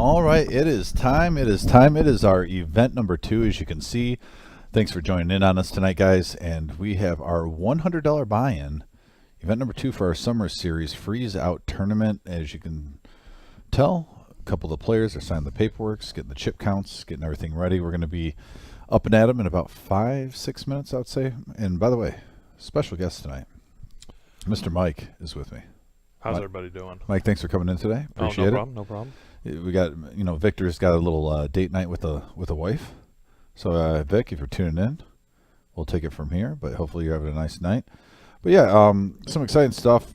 All right, it is time. It is time. It is our event number 2, as you can see. Thanks for joining in on us tonight, guys. And we have our $100 buy-in, event number 2 for our summer series Freezeout tournament. As you can tell, a couple of the players are signing the paperwork, getting the chip counts, getting everything ready. We're going to be up and at them in about 5-6 minutes, I would say. And by the way, special guest tonight, Mr. Mike is with me. How's everybody doing? Mike, thanks for coming in today. Appreciate it. No problem. We got, Victor's got a little date night with a wife. So, Vic, if you're tuning in, we'll take it from here. But hopefully you're having a nice night. But yeah, some exciting stuff.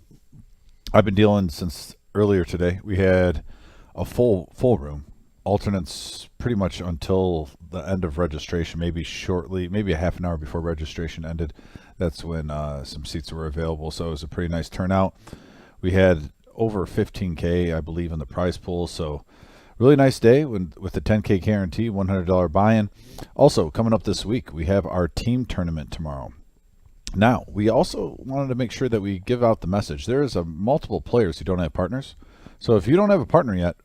I've been dealing since earlier today. We had a full room, alternates pretty much until the end of registration. Maybe shortly, maybe a half an hour before registration ended. That's when some seats were available. So it was a pretty nice turnout. We had over 15K, I believe, in the prize pool. So really nice day with the 10K guarantee, $100 buy-in. Also, coming up this week, we have our team tournament tomorrow. Now, we also wanted to make sure that we give out the message. There is multiple players who don't have partners. So if you don't have a partner yet,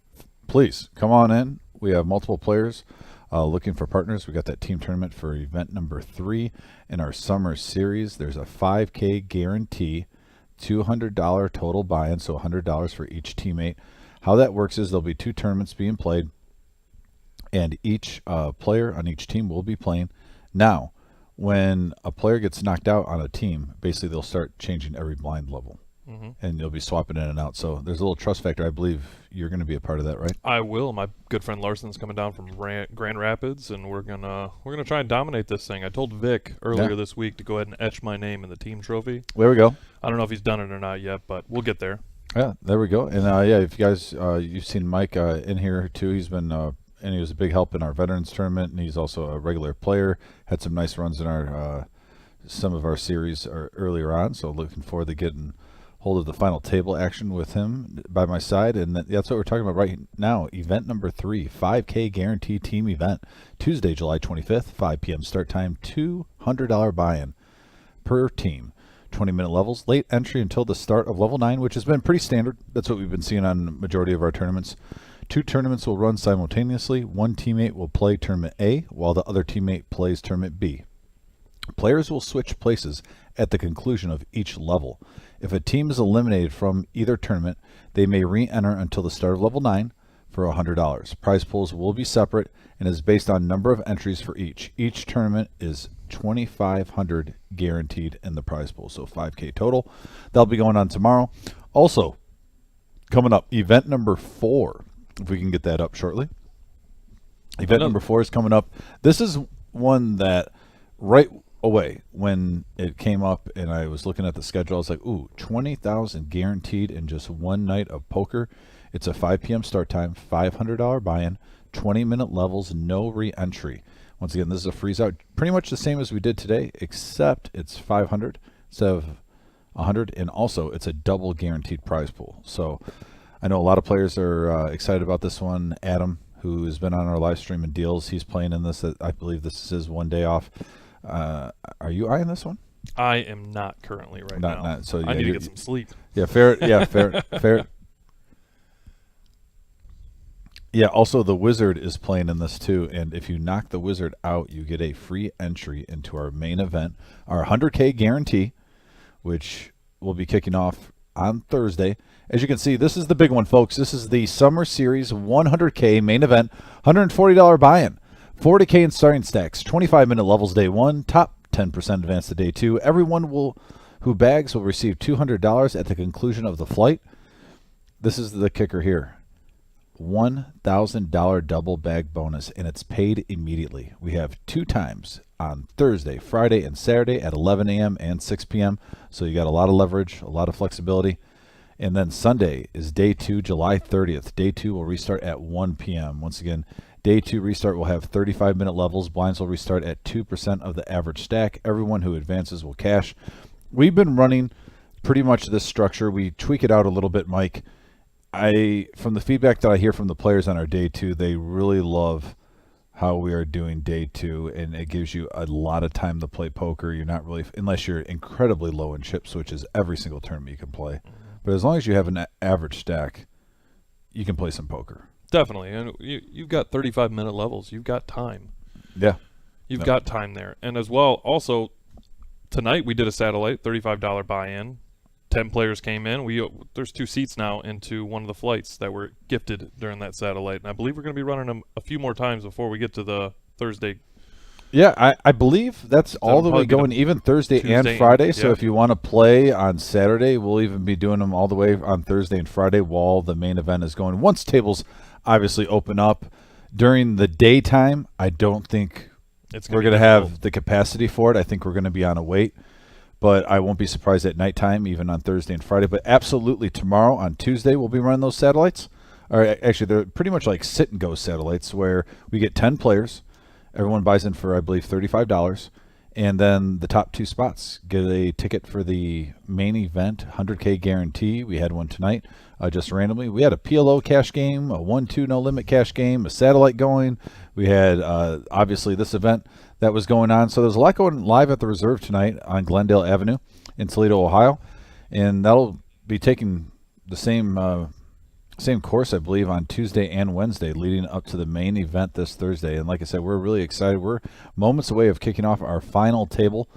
please come on in. We have multiple players looking for partners. We got that team tournament for event number 3 in our summer series. There's a 5K guarantee, $200 total buy-in, so $100 for each teammate. How that works is there'll be 2 tournaments being played, and each player on each team will be playing. Now, when a player gets knocked out on a team, basically they'll start changing every blind level, and you'll be swapping in and out. So there's a little trust factor. I believe you're going to be a part of that, right? I will. My good friend Larson's coming down from Grand Rapids, and we're gonna try and dominate this thing. I told Vic earlier this week to go ahead and etch my name in the team trophy. There we go. I don't know if he's done it or not yet, but we'll get there. Yeah, there we go. And yeah, if you guys you've seen Mike in here too. He's been and he was a big help in our veterans tournament, and he's also a regular player. Had some nice runs in our some of our series earlier on. So looking forward to getting hold of the final table action with him by my side. And that's what we're talking about right now. Event number 3, 5K guarantee team event, Tuesday, July 25th, 5 p.m. start time, $200 buy-in per team. 20-minute levels, late entry until the start of level 9, which has been pretty standard. That's what we've been seeing on the majority of our tournaments. 2 tournaments will run simultaneously. One teammate will play tournament A while the other teammate plays tournament B. Players will switch places at the conclusion of each level. If a team is eliminated from either tournament, they may re-enter until the start of level 9 for $100. Prize pools will be separate and is based on number of entries for each. Each tournament is $2,500 guaranteed in the prize pool, so 5K total. That'll be going on tomorrow. Also, coming up, event number 4, if we can get that up shortly. Event number 4 is coming up. This is one that right away when it came up and I was looking at the schedule, I was like, ooh, 20,000 guaranteed in just one night of poker. It's a 5 p.m. start time, $500 buy-in, 20-minute levels, no re-entry. Once again, this is a freeze-out, pretty much the same as we did today, except it's 500 instead of 100, and also it's a double guaranteed prize pool. So I know a lot of players are excited about this one. Adam, who has been on our live stream and deals, he's playing in this. I believe this is his one day off. Are you eyeing this one? I am not currently now. Not, so I need to get some sleep. Yeah, fair. Yeah, fair. Yeah, also the Wizard is playing in this too, and if you knock the Wizard out, you get a free entry into our main event, our 100K guarantee, which will be kicking off on Thursday. As you can see, this is the big one, folks. This is the Summer Series 100K main event, $140 buy-in, 40K in starting stacks, 25-minute levels day 1, top 10% advance to day 2. Everyone who bags will receive $200 at the conclusion of the flight. This is the kicker here. $1,000 double bag bonus, and it's paid immediately. We have 2 times on Thursday, Friday, and Saturday at 11 a.m. and 6 p.m. So you got a lot of leverage, a lot of flexibility. And then Sunday is day 2, July 30th. Day 2 will restart at 1 p.m. Once again, day 2 restart will have 35-minute levels. Blinds will restart at 2% of the average stack. Everyone who advances will cash. We've been running pretty much this structure. We tweak it out a little bit, Mike. From the feedback that I hear from the players on our day 2, they really love how we are doing day 2, and it gives you a lot of time to play poker. You're not really, unless you're incredibly low in chips, which is every single tournament you can play. But as long as you have an average stack, you can play some poker. Definitely. And you've got 35-minute levels. You've got time. Yeah. You've got time there. And as well, also, tonight we did a satellite, $35 buy-in. 10 players came in. There's 2 seats now into one of the flights that were gifted during that satellite. And I believe we're going to be running them a few more times before we get to the Thursday. Yeah, I believe that's all the way going, even Thursday and Friday. So if you want to play on Saturday, we'll even be doing them all the way on Thursday and Friday while the main event is going. Once tables obviously open up during the daytime, I don't think we're going to have the capacity for it. I think we're going to be on a wait. But I won't be surprised at nighttime, even on Thursday and Friday. But absolutely tomorrow on Tuesday, we'll be running those satellites. Or actually, they're pretty much like sit-and-go satellites where we get 10 players. Everyone buys in for, I believe, $35. And then the top 2 spots get a ticket for the main event, 100K guarantee. We had one tonight just randomly. We had a PLO cash game, a 1-2 no-limit cash game, a satellite going. We had, obviously, this event that was going on. So there's a lot going live at the Reserve tonight on Glendale Avenue in Toledo, Ohio. And that'll be taking the same course, I believe, on Tuesday and Wednesday leading up to the main event this Thursday. And like I said, we're really excited. We're moments away of kicking off our final table.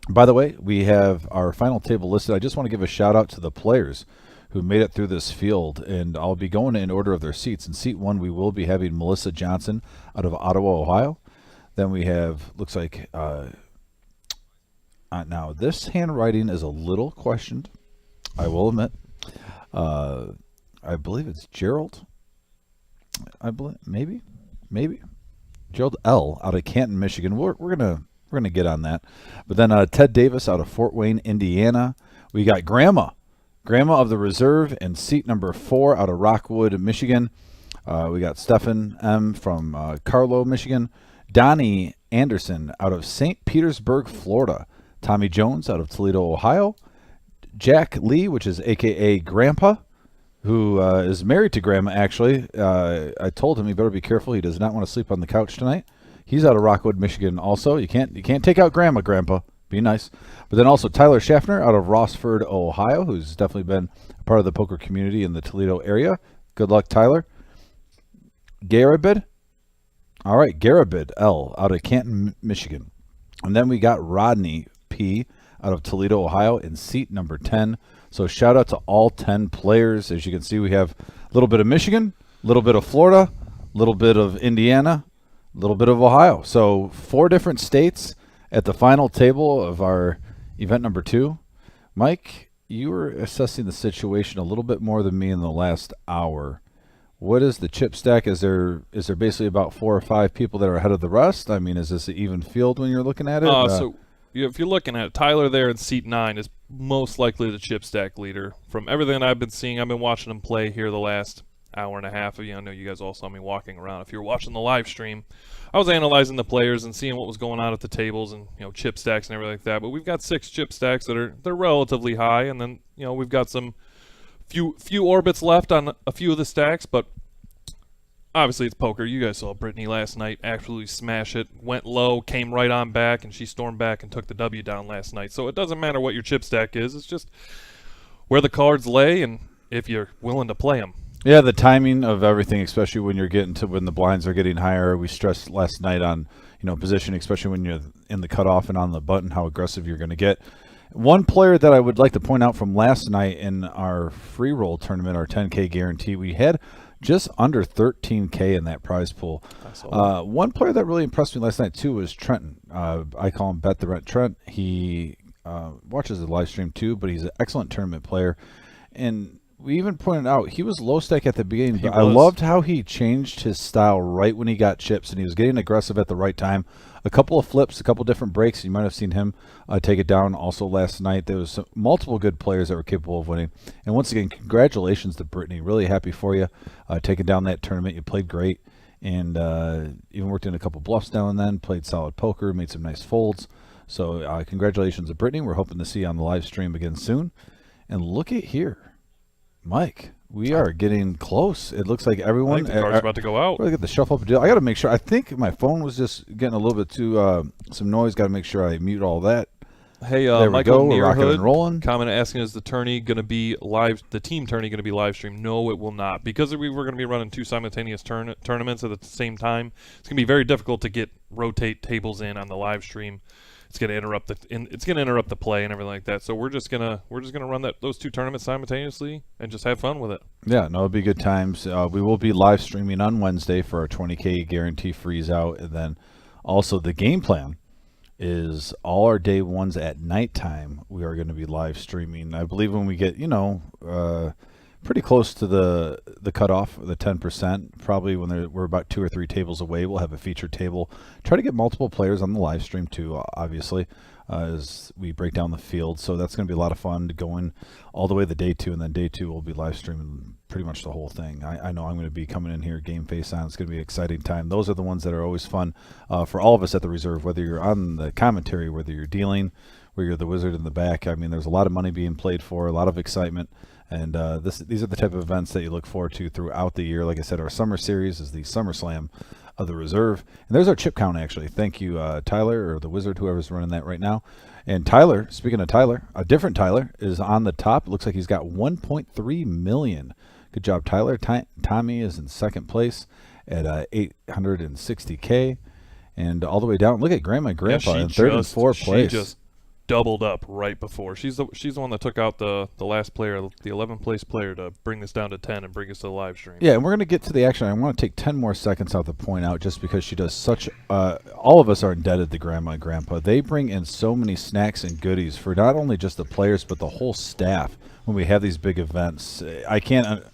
By the way, we have our final table listed. I just want to give a shout out to the players who made it through this field, and I'll be going in order of their seats. In seat 1, we will be having Melissa Johnson out of Ottawa, Ohio. Then we have, looks like, now this handwriting is a little questioned, I will admit. I believe it's Gerald. I believe maybe Gerald L. out of Canton, Michigan. We're gonna get on that. But then Ted Davis out of Fort Wayne, Indiana. We got Grandma of the Reserve in seat number 4 out of Rockwood, Michigan. We got Stefan M. from Carlow, Michigan. Donnie Anderson out of St. Petersburg, Florida. Tommy Jones out of Toledo, Ohio. Jack Lee, which is a.k.a. Grandpa, who is married to Grandma, actually. I told him he better be careful. He does not want to sleep on the couch tonight. He's out of Rockwood, Michigan also. You can't take out Grandpa. Be nice. But then also Tyler Schaffner out of Rossford, Ohio, who's definitely been a part of the poker community in the Toledo area. Good luck, Tyler. Garabid. All right, Garabid L. out of Canton, Michigan. And then we got Rodney P. out of Toledo, Ohio in seat number 10. So shout out to all 10 players. As you can see, we have a little bit of Michigan, a little bit of Florida, a little bit of Indiana, a little bit of Ohio. So 4 different states at the final table of our event number 2. Mike, you were assessing the situation a little bit more than me in the last hour. What is the chip stack? Is there basically about 4 or 5 people that are ahead of the rest? I mean, is this an even field when you're looking at it? So if you're looking at it, Tyler there in seat 9 is most likely the chip stack leader. From everything I've been seeing, I've been watching him play here the last hour and a half. I know you guys all saw me walking around. If you were watching the live stream, I was analyzing the players and seeing what was going on at the tables and chip stacks and everything like that. But we've got 6 chip stacks that they're relatively high, and then we've got some few orbits left on a few of the stacks, but obviously it's poker. You guys saw Brittany last night absolutely smash it, went low, came right on back, and she stormed back and took the W down last night. So it doesn't matter what your chip stack is. It's just where the cards lay and if you're willing to play them. Yeah, the timing of everything, especially when you're getting to when the blinds are getting higher. We stressed last night on positioning, especially when you're in the cutoff and on the button, how aggressive you're going to get. One player that I would like to point out from last night in our free roll tournament, our 10K guarantee, we had just under 13K in that prize pool. One player that really impressed me last night too was Trenton. I call him Bet the Rent Trent. He watches the live stream too, but he's an excellent tournament player. And we even pointed out he was low stack at the beginning, but I loved how he changed his style right when he got chips, and he was getting aggressive at the right time. A couple of flips, a couple different breaks. You might have seen him take it down also last night. There was multiple good players that were capable of winning. And once again, congratulations to Brittany. Really happy for you taking down that tournament. You played great, and even worked in a couple bluffs now and then, played solid poker, made some nice folds. So congratulations to Brittany. We're hoping to see you on the live stream again soon. And look at here. Mike, we are getting close. It looks like everyone. I think the card's about to go out. We're going to get the shuffle up deal. I got to make sure. I think my phone was just getting a little bit too some noise. Got to make sure I mute all that. Hey, There we Michael go. We're rocking and Nearhood rolling. comment asking, is the tourney going to be live? The team tourney going to be live streamed? No, it will not, because we were going to be running 2 simultaneous tournaments at the same time. It's going to be very difficult to rotate tables in on the live stream. It's going to interrupt the play and everything like that. So we're just gonna run those 2 tournaments simultaneously and just have fun with it. Yeah, no, it'll be good times. We will be live streaming on Wednesday for our 20K guarantee freeze out, and then also the game plan is all our day ones at nighttime. We are going to be live streaming. I believe when we get pretty close to the cutoff, the 10%, probably when we're about 2 or 3 tables away, we'll have a featured table. Try to get multiple players on the live stream too, obviously, as we break down the field. So that's going to be a lot of fun going all the way to day 2, and then day 2 we'll be live streaming pretty much the whole thing. I know I'm going to be coming in here game face on. It's going to be an exciting time. Those are the ones that are always fun for all of us at the Reserve, whether you're on the commentary, whether you're dealing, where you're the wizard in the back. I mean, there's a lot of money being played for, a lot of excitement. And these are the type of events that you look forward to throughout the year. Like I said, our summer series is the SummerSlam of the Reserve. And there's our chip count, actually. Thank you, Tyler, or the Wizard, whoever's running that right now. And Tyler, speaking of Tyler, a different Tyler is on the top. It looks like he's got 1.3 million. Good job, Tyler. Tommy is in second place at 860K. And all the way down, look at Grandma and Grandpa in third and fourth place. She just doubled up right before. She's the one that took out the last player, the 11th place player, to bring this down to 10 and bring us to the live stream. Yeah, and we're going to get to the action. I want to take 10 more seconds out to point out, just because she does such all of us are indebted to Grandma and Grandpa. They bring in so many snacks and goodies for not only just the players but the whole staff when we have these big events. I can't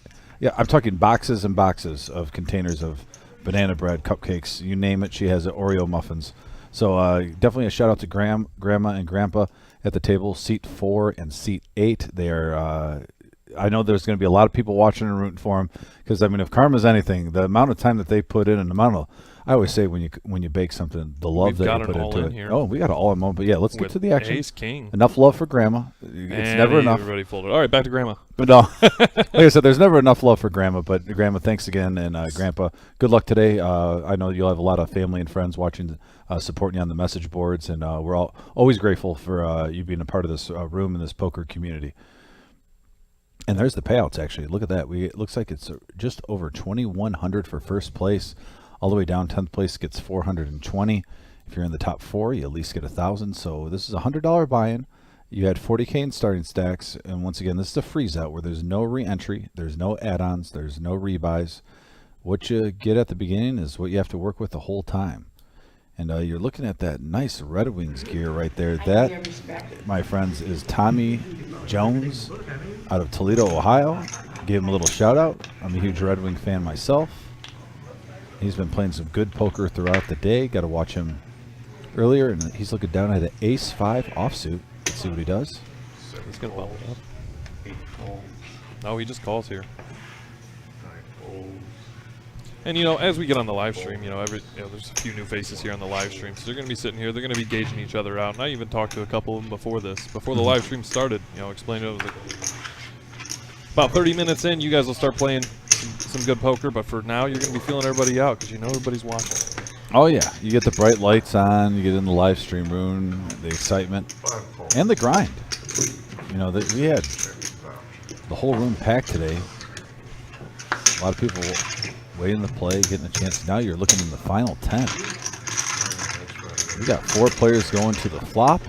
I'm talking boxes and boxes of containers of banana bread, cupcakes, you name it. She has Oreo muffins. So definitely a shout out to Grandma and Grandpa at the table, seat 4 and seat 8. They are. I know there's going to be a lot of people watching and rooting for them, because I mean, if karma's anything, the amount of time that they put in, and the amount of, I always say when you bake something, the love that you put into it. Here. Oh, we got it all in one. But yeah, let's get to the action. Ace King. Enough love for Grandma. It's never enough. Everybody folded. All right, back to Grandma. But no, like I said, there's never enough love for Grandma. But Grandma, thanks again, and Grandpa, good luck today. I know you'll have a lot of family and friends watching, supporting you on the message boards, and we're always grateful for you being a part of this room and this poker community. And there's the payouts. Actually, look at that. It looks like it's just over 2,100 for first place. All the way down, 10th place gets 420. If you're in the top 4, you at least get 1,000. So this is a $100 buy-in. You had 40K in starting stacks, and once again, this is a freeze out where there's no re-entry, there's no add-ons, there's no rebuys. What you get at the beginning is what you have to work with the whole time. And you're looking at that nice Red Wings gear right there. That, my friends, is Tommy Jones out of Toledo, Ohio. Give him a little shout out. I'm a huge Red Wing fan myself. He's been playing some good poker throughout the day. Got to watch him earlier, and he's looking down at an ace-5 offsuit. Let's see what he does. He's going to bubble up. No, he just calls here. And, you know, as we get on the live stream, there's a few new faces here on the live stream. So they're going to be sitting here. They're going to be gauging each other out. And I even talked to a couple of them before the live stream started, explaining it. Was like, about 30 minutes in, you guys will start playing some good poker. But for now, you're going to be feeling everybody out because everybody's watching. Oh, yeah. You get the bright lights on. You get in the live stream room, the excitement, and the grind. We had the whole room packed today. A lot of people waiting to play, getting a chance. Now you're looking in the final 10. We got 4 players going to the flop.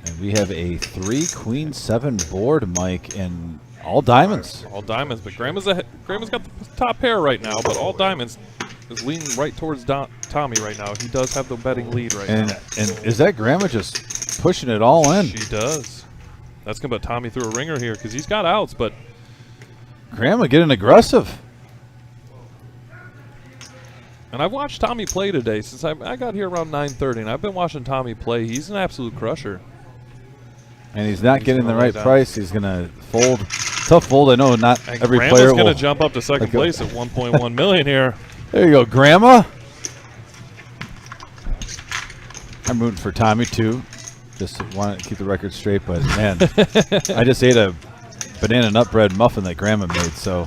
And we have a 3-queen-7 board, Mike, and all diamonds. All diamonds, but Grandma's got the top pair right now, but all diamonds is leaning right towards Tommy right now. He does have the betting lead right now. And is that Grandma just pushing it all in? She does. That's going to put Tommy through a ringer here because he's got outs, but Grandma getting aggressive. And I've watched Tommy play today since I got here around 9:30, and I've been watching Tommy play. He's an absolute crusher. And he's not getting the right price. He's going to fold. Tough fold. I know not and every Grandma's player will. Going to jump up to second place at 1.1 million here. There you go, Grandma. I'm rooting for Tommy, too. Just want to keep the record straight, but man, I just ate a banana nut bread muffin that Grandma made, so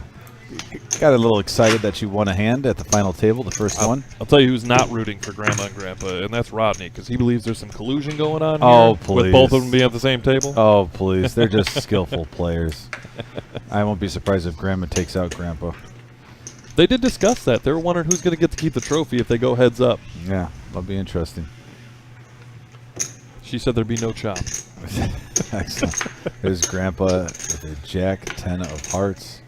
got a little excited that you won a hand at the final table, the first one. I'll tell you who's not rooting for Grandma and Grandpa, and that's Rodney, because he believes there's some collusion going on Oh, here please. with both of them being at the same table. Oh, please. They're just skillful players. I won't be surprised if Grandma takes out Grandpa. They did discuss that. They were wondering who's going to get to keep the trophy if they go heads up. Yeah, that'll be interesting. She said there'd be no chop. Excellent. There's Grandpa with a Jack 10 of hearts.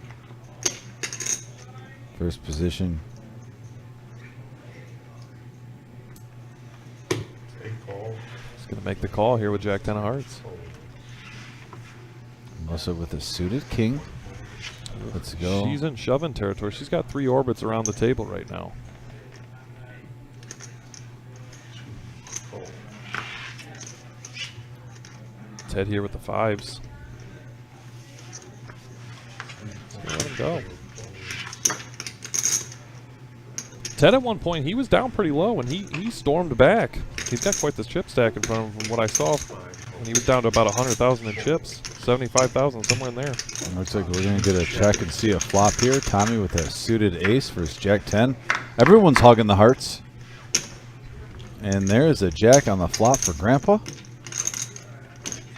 First position. He's going to make the call here with Jack 10 of hearts. Melissa with a suited king. Let's go. She's in shoving territory. She's got 3 orbits around the table right now. Ted here with the 5s. Let him go. Ted at one point, he was down pretty low, and he stormed back. He's got quite this chip stack in front of him from what I saw. And he was down to about 100,000 in chips. 75,000, somewhere in there. Looks like we're going to get a check and see a flop here. Tommy with a suited ace versus Jack 10. Everyone's hogging the hearts. And there's a Jack on the flop for Grandpa.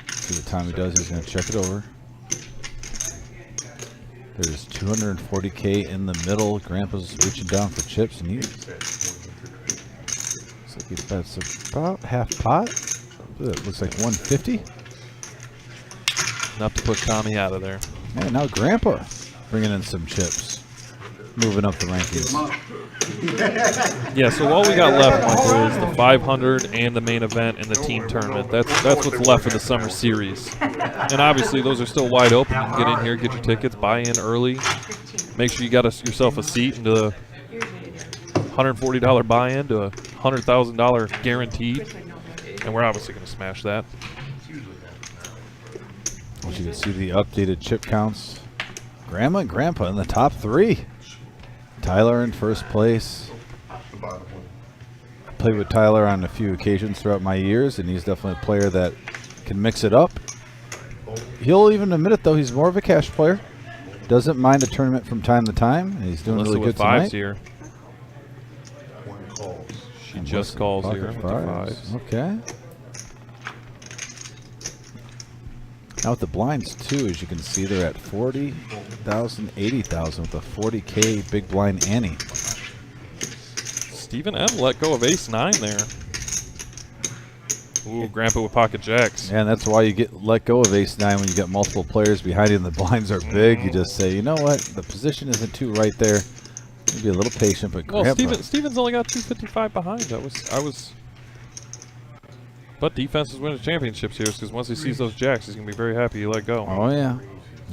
See what Tommy does. He's going to check it over. There's 240K in the middle. Grandpa's reaching down for chips, and looks like he bets about half pot. It looks like 150. Enough to push Tommy out of there. And now Grandpa bringing in some chips, moving up the rankings. Yeah, so all we got left, Michael, is the 500 and the main event and the team tournament. That's what's left for the summer series. And obviously, those are still wide open. You can get in here, get your tickets, buy in early. Make sure you got yourself a seat into the $140 buy-in to a $100,000 guaranteed. And we're obviously going to smash that. As you can see the updated chip counts. Grandma and Grandpa in the top 3. Tyler in first place. I played with Tyler on a few occasions throughout my years, and he's definitely a player that can mix it up. He'll even admit it, though. He's more of a cash player. Doesn't mind a tournament from time to time, and he's doing really good tonight. Here. She just calls here with the 5s. Okay. Now with the blinds too, as you can see, they're at 40,000, 80,000 with a 40K big blind Annie. Stephen M let go of ace-9 there. Ooh, Grandpa with pocket jacks. And that's why you get let go of ace-9 when you got multiple players behind you and the blinds are big. You just say, you know what, the position isn't too right there. Be a little patient, but well, Grandpa. Stephen's only got 255 behind. But defense is winning championships here, because once he sees those jacks, he's gonna be very happy he let go. Oh yeah,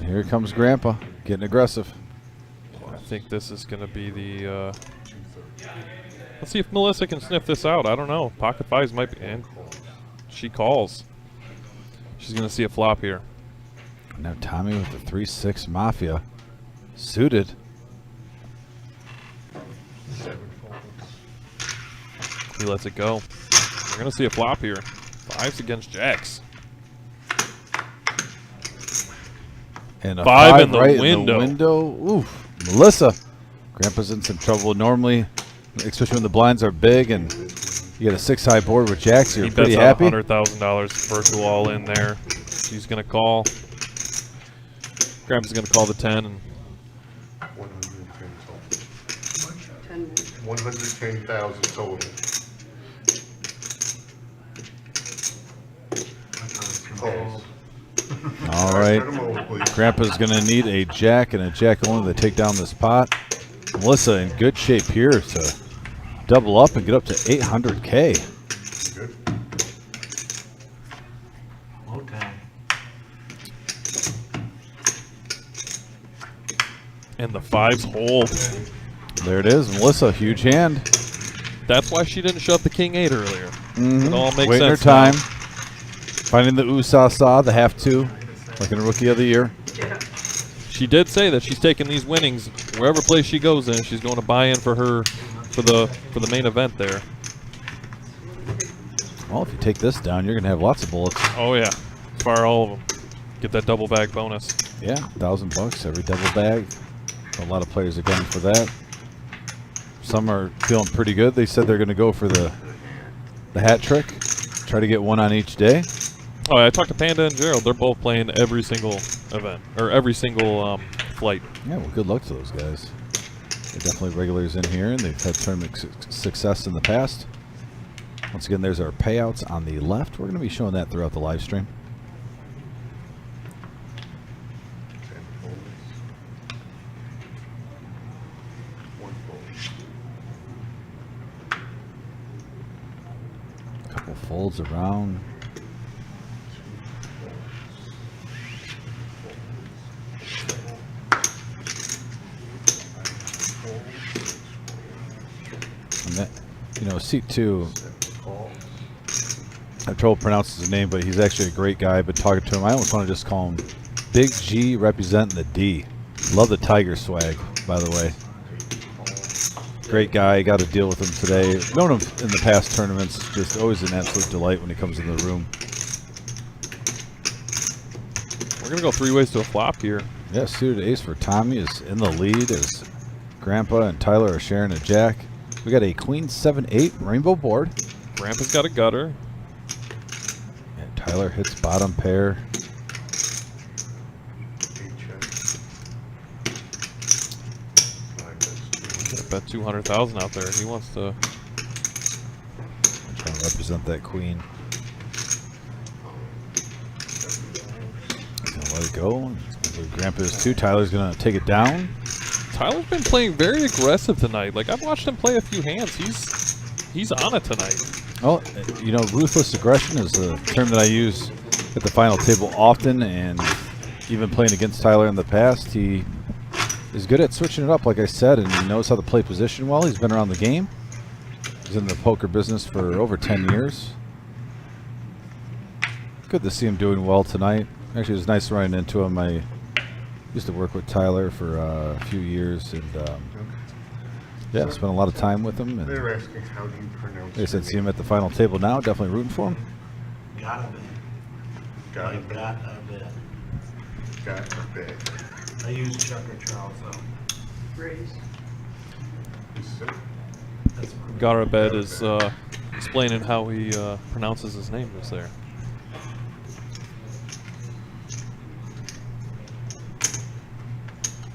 here comes Grandpa getting aggressive. I think this is gonna be the. Let's see if Melissa can sniff this out. I don't know. Pocket 5s might be, and she calls. She's gonna see a flop here. Now Tommy with the 3-6 Mafia, suited. He lets it go. We're going to see a flop here. 5s against jacks. And a 5 in the right window. In the window. Oof. Melissa. Grandpa's in some trouble. Normally, especially when the blinds are big and you got a 6-high board with jacks, you're pretty happy. He bets $100,000 virtual all in there. She's going to call. Grandpa's going to call the 10. And 110,000 total. All right. Grandpa's going to need a jack and a jack only to take down this pot. Melissa in good shape here to double up and get up to 800K. Good. and the 5s hold. There it is. Melissa, huge hand. That's why she didn't shove the King 8 earlier. It all makes Waiting her sense time. now. Finding the ooh-sa-sa, the have-to, like in a Rookie of the Year. She did say that she's taking these winnings wherever place she goes in. She's going to buy in for her for the main event there. Well, if you take this down, you're going to have lots of bullets. Oh yeah, fire all of them. Get that double bag bonus. Yeah, $1,000 every double bag. So a lot of players are going for that. Some are feeling pretty good. They said they're going to go for the hat trick. Try to get one on each day. Oh, I talked to Panda and Gerald. They're both playing every single event, or every single flight. Yeah, well, good luck to those guys. They're definitely regulars in here, and they've had tournament success in the past. Once again, there's our payouts on the left. We're going to be showing that throughout the live stream. A couple folds around. And that, you know, seat 2, I'm trouble pronouncing his name, but he's actually a great guy. I've been talking to him. I almost want to just call him Big G representing the D. Love the Tiger swag, by the way. Great guy. Got to deal with him today. Known him in the past tournaments. Just always an absolute delight when he comes in the room. We're going to go 3 ways to a flop here. Yeah, suited ace for Tommy is in the lead as Grandpa and Tyler are sharing a jack. We got a queen 7-8 rainbow board. Grandpa's got a gutter. And Tyler hits bottom pair. Bet 200,000 out there. He wants to Trying to represent that queen. Gonna let it go. Grandpa is 2. Tyler's gonna take it down. Tyler's been playing very aggressive tonight. Like, I've watched him play a few hands. He's on it tonight. Well, you know, ruthless aggression is a term that I use at the final table often, and even playing against Tyler in the past, he is good at switching it up, like I said, and he knows how to play position well. He's been around the game. He's in the poker business for over 10 years. Good to see him doing well tonight. Actually, it was nice running into him. I used to work with Tyler for a few years, and yeah, spent a lot of time with him. And They're asking how do you pronounce they said your see him name? at the final table now. Definitely rooting for him. Gotta be. Got Like, a gotta be. Got a bit. I use Chuck or Charles though. That's Garabed is explaining how he pronounces his name just there.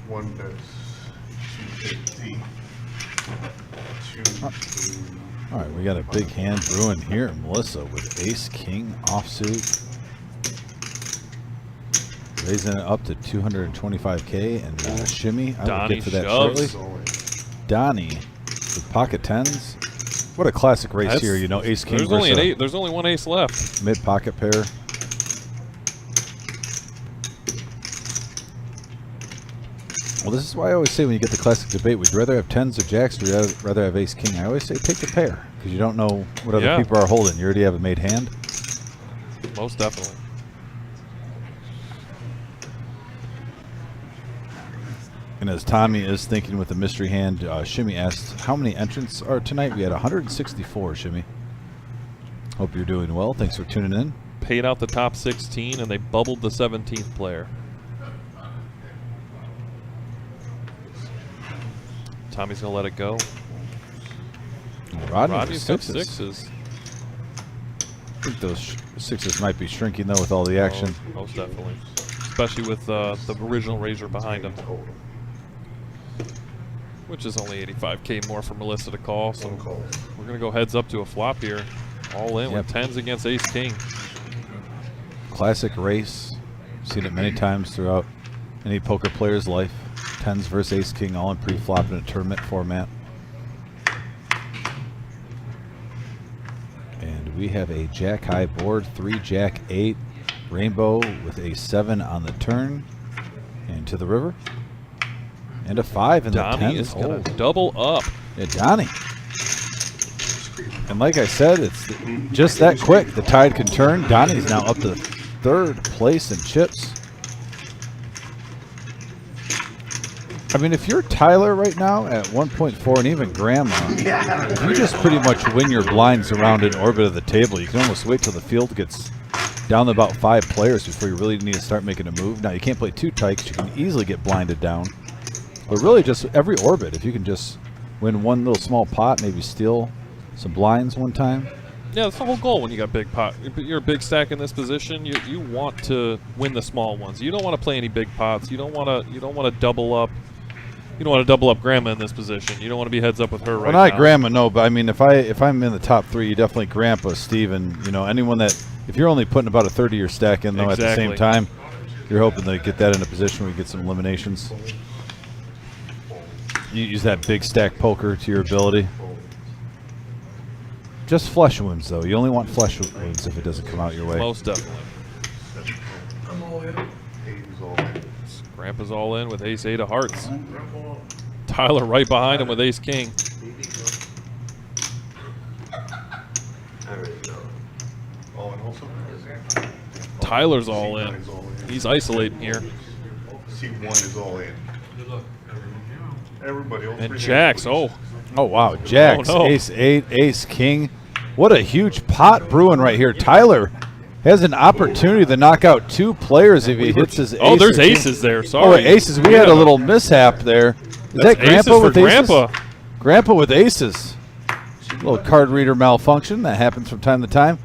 One does 250. All right, we got a big hand brewing here. Melissa with ace king offsuit, raising it up to 225K, and shimmy. I will Donnie get to that shoves. shortly. Donnie with pocket tens. What a classic race That's- here. You know, ace king There's only versus an 8. There's only one ace left. mid pocket pair. Well, this is why I always say when you get the classic debate, would you rather have tens or jacks, or would you rather have ace king? I always say take the pair, because you don't know what other Yeah. people are holding. You already have a made hand. Most definitely. And as Tommy is thinking with the mystery hand, Shimmy asked, how many entrants are tonight? We had 164, Shimmy. Hope you're doing well. Thanks for tuning in. Paid out the top 16, and they bubbled the 17th player. Tommy's going to let it go. Rodney's Rodney's got sixes. 6s. I think those sixes might be shrinking, though, with all the action. Oh, most definitely. Especially with the original razor behind him. Which is only 85K more for Melissa to call, so we're going to go heads up to a flop here. All in with Yep. 10s against ace-king. Classic race. Seen it many times throughout any poker player's life. Tens versus ace king, all in pre-flop in a tournament format. And we have a jack high board, 3 jack 8 rainbow with a 7 on the turn and to the river, and a 5 in the Donnie 10th is going hole. to double up. Yeah, Donnie. And like I said, it's just that quick. The tide can turn. Donnie's now up to 3rd place in chips. I mean, if you're Tyler right now at 1.4 and even Grandma, you just pretty much win your blinds around in orbit of the table. You can almost wait till the field gets down to about 5 players before you really need to start making a move. Now, you can't play too tight because you can easily get blinded down. But really, just every orbit. If you can just win one little small pot, maybe steal some blinds one time. Yeah, that's the whole goal when you got big pot. You're a big stack in this position. You want to win the small ones. You don't want to play any big pots. You don't want to double up. You don't want to double up Grandma in this position. You don't want to be heads up with her right now. Well, not Grandma, no. But I mean, if I'm in the top 3, you definitely Grandpa, Steven, anyone that if you're only putting about a third of your stack in though at the same time, you're hoping to get that in a position where you get some eliminations. You use that big stack poker to your ability. Just flush wounds, though. You only want flush wounds if it doesn't come out your way. Most definitely. I'm all in. A's all in. Grandpa's all in with ace 8 of hearts. Tyler right behind him with ace king. All in also? Tyler's all C9 in. is all in. He's isolating here. C1 is all in. Good luck. Everybody, all And three Jacks, hands, oh, Oh, wow. Jacks, Oh, no. ace 8, ace king. What a huge pot brewing right here. Tyler has an opportunity to knock out 2 players if he hits his ace. oh, there's or king. aces there. Oh, Sorry. aces. We had a little mishap there. Is that That's Grandpa aces for with aces? Grandpa. Grandpa with aces. Little card reader malfunction that happens from time to time.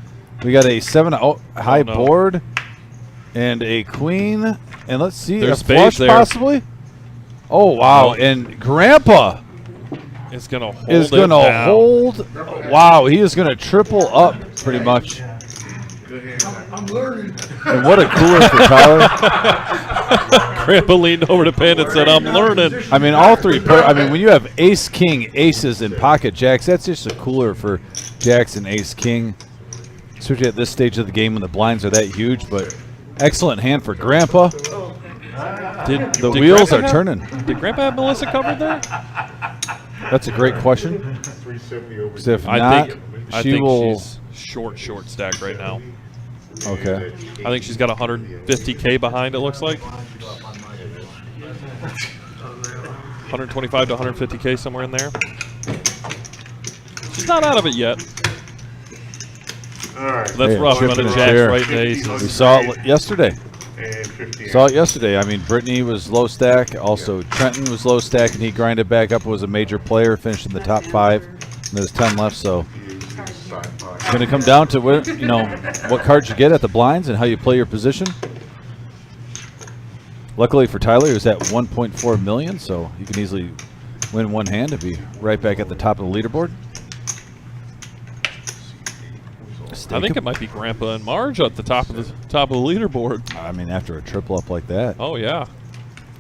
We got a 7 high no. board and a queen. And let's see, There's a flush spades there. possibly. Oh wow! No. And Grandpa It's gonna hold is it going to down. hold. Wow, he is going to triple up pretty much. I'm learning. And what a cooler for Tyler. Grandpa leaned over to Penn and said, "I'm learning." I mean, all 3. I mean, when you have ace, king, aces, and pocket jacks, that's just a cooler for jacks and ace, king. Especially at this stage of the game when the blinds are that huge. But excellent hand for Grandpa. Did The did wheels Grandpa are have- turning. Did Grandpa have Melissa covered there? That's a great question. 370 over 'Cause if I not, think she will. she's short stack right now. Okay. I think she's got 150K behind. It looks like 125 to 150K somewhere in there. She's not out of it yet. All right. That's Hey, rough. chip Running in the jacks chair. right in the We aces. saw it yesterday. And 50. Saw it yesterday. I mean, Brittany was low stack. Also, Trenton was low stack, and he grinded back up. Was a major player, finished in the top 5. And there's 10 left, so it's going to come down to where what cards you get at the blinds and how you play your position. Luckily for Tyler, he was at 1.4 million, so you can easily win one hand and be right back at the top of the leaderboard. I think it might be Grandpa and Marge at the top of the leaderboard. I mean, after a triple up like that, Oh yeah.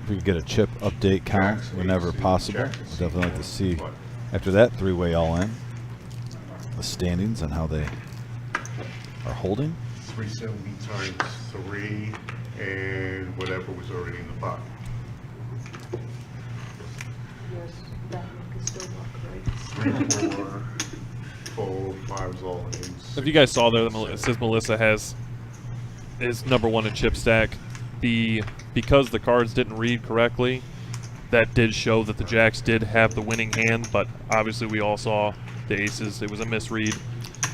if we could get a chip update count whenever possible, we'd definitely like to see after that 3-way all in the standings and how they are holding. 370 times 3 and whatever was already in the pot. Yes, that look is still not correct. 3, 4, 4, 5's all in. If you guys saw there, it says Melissa is number 1 in chip stack. Because the cards didn't read correctly, that did show that the jacks did have the winning hand, but obviously we all saw the aces. It was a misread.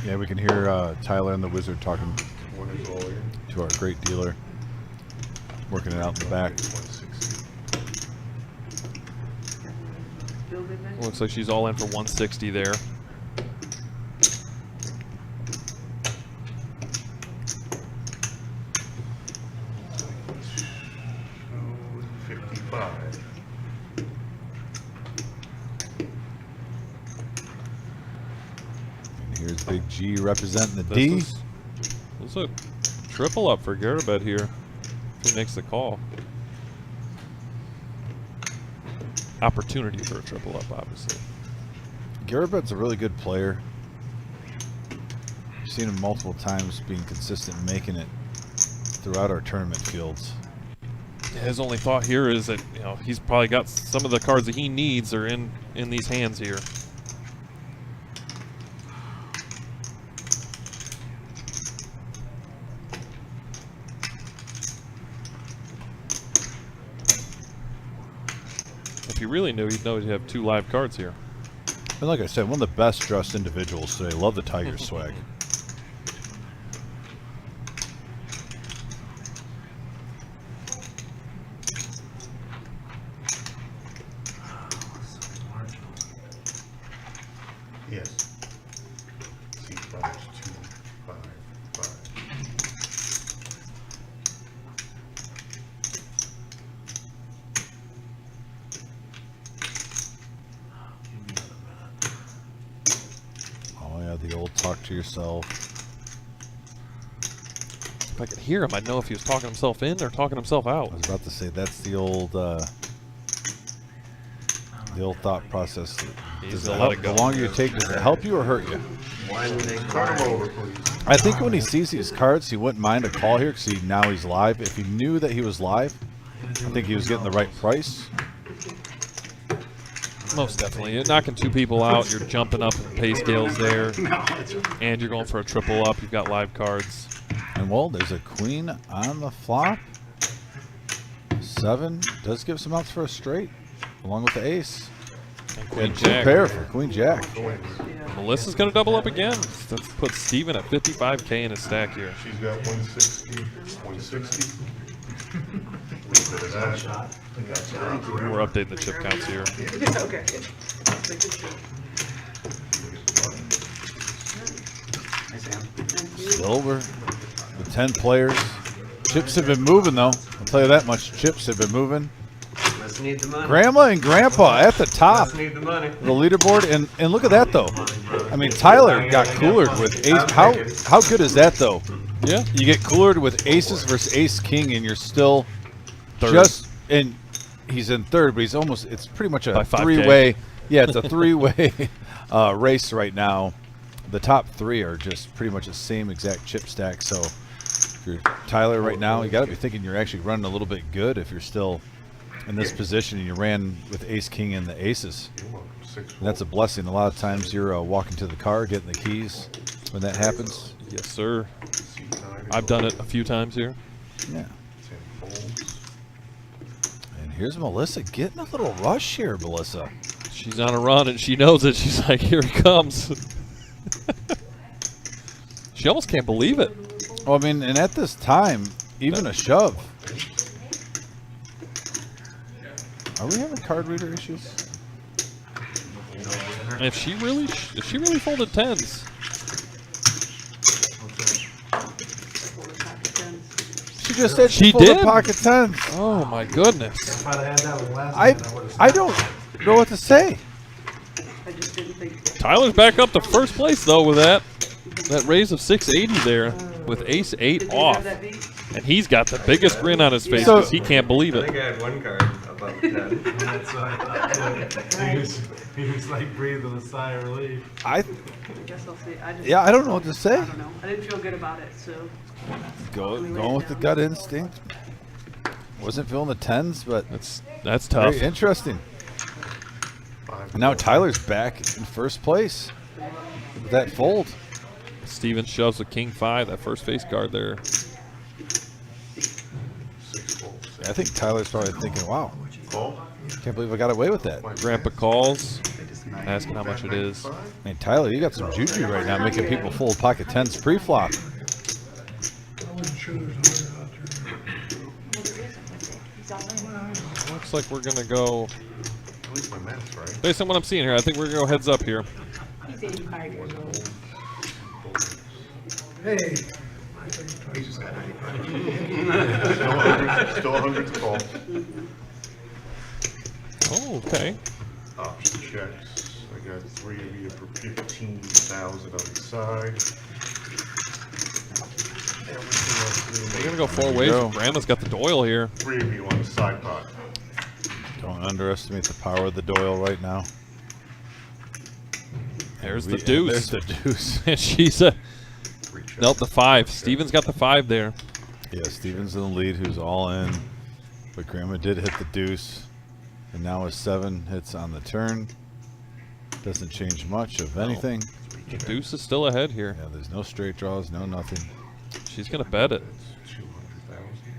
Yeah, we can hear Tyler and the Wizard talking 1 is all in. to our great dealer, working it out in the back. 160. Building that. Looks like she's all in for 160 there. Oh, 55. And here's Big G representing the This D. is a triple up for Garabet here. If he makes the call. Opportunity for a triple up, obviously. Garabet's a really good player. I've seen him multiple times being consistent and making it throughout our tournament fields. His only thought here is that he's probably got some of the cards that he needs are in these hands here. If he really knew, he'd know he'd have 2 live cards here. And like I said, one of the best dressed individuals today. Love the Tiger swag. Yes. C5 is 2, 5, 5. Oh yeah, the old talk to yourself. If I could hear him, I'd know if he was talking himself in or talking himself out. I was about to say that's the old thought process. He's Does gonna it let help, it go. the longer you take, does it help you or hurt you? Turn them over, please. I think when he sees these cards, he wouldn't mind a call here because now he's live. If he knew that he was live, I think he was getting the right price. Most definitely. You're knocking 2 people out. You're jumping up in pay scales there. And you're going for a triple up. You've got live cards. And well, there's a queen on the flop. 7 does give some outs for a straight, along with the ace. And Queen And Jack. pair for Queen Jack. Melissa's going to double up again. That puts Steven at 55K in his stack here. She's got 160, 160. A little bit of that. We're updating the chip counts here. Okay. Silver with 10 players. Chips have been moving though. I'll tell you that much. Chips have been moving. Must need the money. Grandma and Grandpa at the top Must need the money. of the leaderboard, and look at that though. I mean, Tyler got coolered with ace. How good is that though? Yeah. You get coolered with aces versus ace king, and you're still Third. just in. He's in third, but he's almost. It's pretty much By a 5K. three-way. Yeah, it's a three-way race right now. The top 3 are just pretty much the same exact chip stack. So, if you're Tyler right now, you got to be thinking you're actually running a little bit good if you're still in this position and you ran with ace king and the aces. You're welcome. 6 And that's a blessing. A lot of times you're walking to the car, getting the keys when that happens. Yes, sir. C9 I've done it a few times here. Yeah. 10 folds. And here's Melissa getting a little rush here, Melissa. She's on a run and she knows it. She's like, here he comes. She almost can't believe it. Well, I mean, and at this time, even a shove. Are we having card reader issues? And if she really folded 10s, She just said She pulled did? a pocket 10s. oh my goodness. If I'd have had that one last I night, would've I stopped. don't know what to say. I just didn't think. Tyler's back up to first place though with that raise of 680 there with ace 8 Did you off. have that beat? And he's got the biggest grin on his face So- because he can't believe I it. think I had 1 card above 10. That's what I thought. He was like breathing a sigh of relief. I I guess I'll see. yeah, I don't know what to I say. don't know. I didn't feel good about it, so. Going with the gut instinct. Wasn't feeling the 10s, but That's tough. very interesting. 5 And now folds. Tyler's back in first place with that fold. Steven shoves a king 5, that first face card there. 6 folds. I think Tyler's probably thinking, wow, Call. can't believe I got away with that. Grandpa calls, asking how much it is. I mean, Tyler, you got some juju right now, making people fold pocket 10s pre-flop. I wasn't sure there's a hundred out there. Looks like we're gonna go. At least my math's right. Based on what I'm seeing here, I think we're gonna go heads up here. He's 85 years old. Hey. Still 100 to call. Oh, okay. Option checks. I got 3 of you for 15,000 on the side. We're gonna go 4 ways. go. Grandma's got the Doyle here. 3 of you on the side pot. Don't underestimate the power of the Doyle right now. There's We- the deuce. There's the deuce. And she's a 3 checks. dealt the 5. Steven's got the 5 there. Yeah, Steven's in the lead, who's all in. But Grandma did hit the deuce. And now his 7 hits on the turn. Doesn't change much of anything. The deuce is still ahead here. Yeah, there's no straight draws, no nothing. She's gonna bet it. 200,000.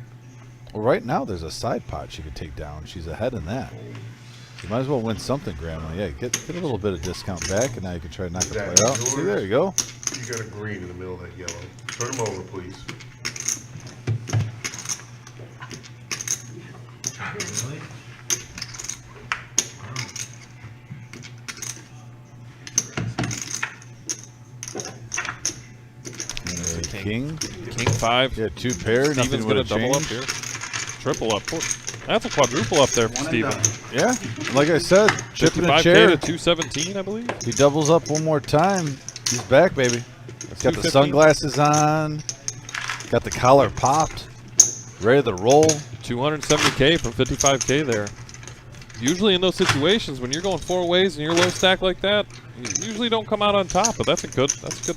Well, right now there's a side pot she could take down. She's ahead in that. You might as well win something, Grandma. Yeah, get a little bit of discount back, and now you can try to knock the That player out. yours? See, there you go. You got a green in the middle of that yellow. Turn them over, please. Really? king. King 5. Yeah, 2 pair. Steven's Nothing going would to have double up changed. here. Triple up. That's a quadruple up there for Steven. Yeah, like I said, chipping a 55K chair. to 217, I believe. He doubles up one more time. He's back, baby. He's got the 215. sunglasses on. Got the collar popped. Ready to roll. 270K from 55K there. Usually in those situations, when you're going 4 ways and you're low stack like that, you usually don't come out on top. But that's a good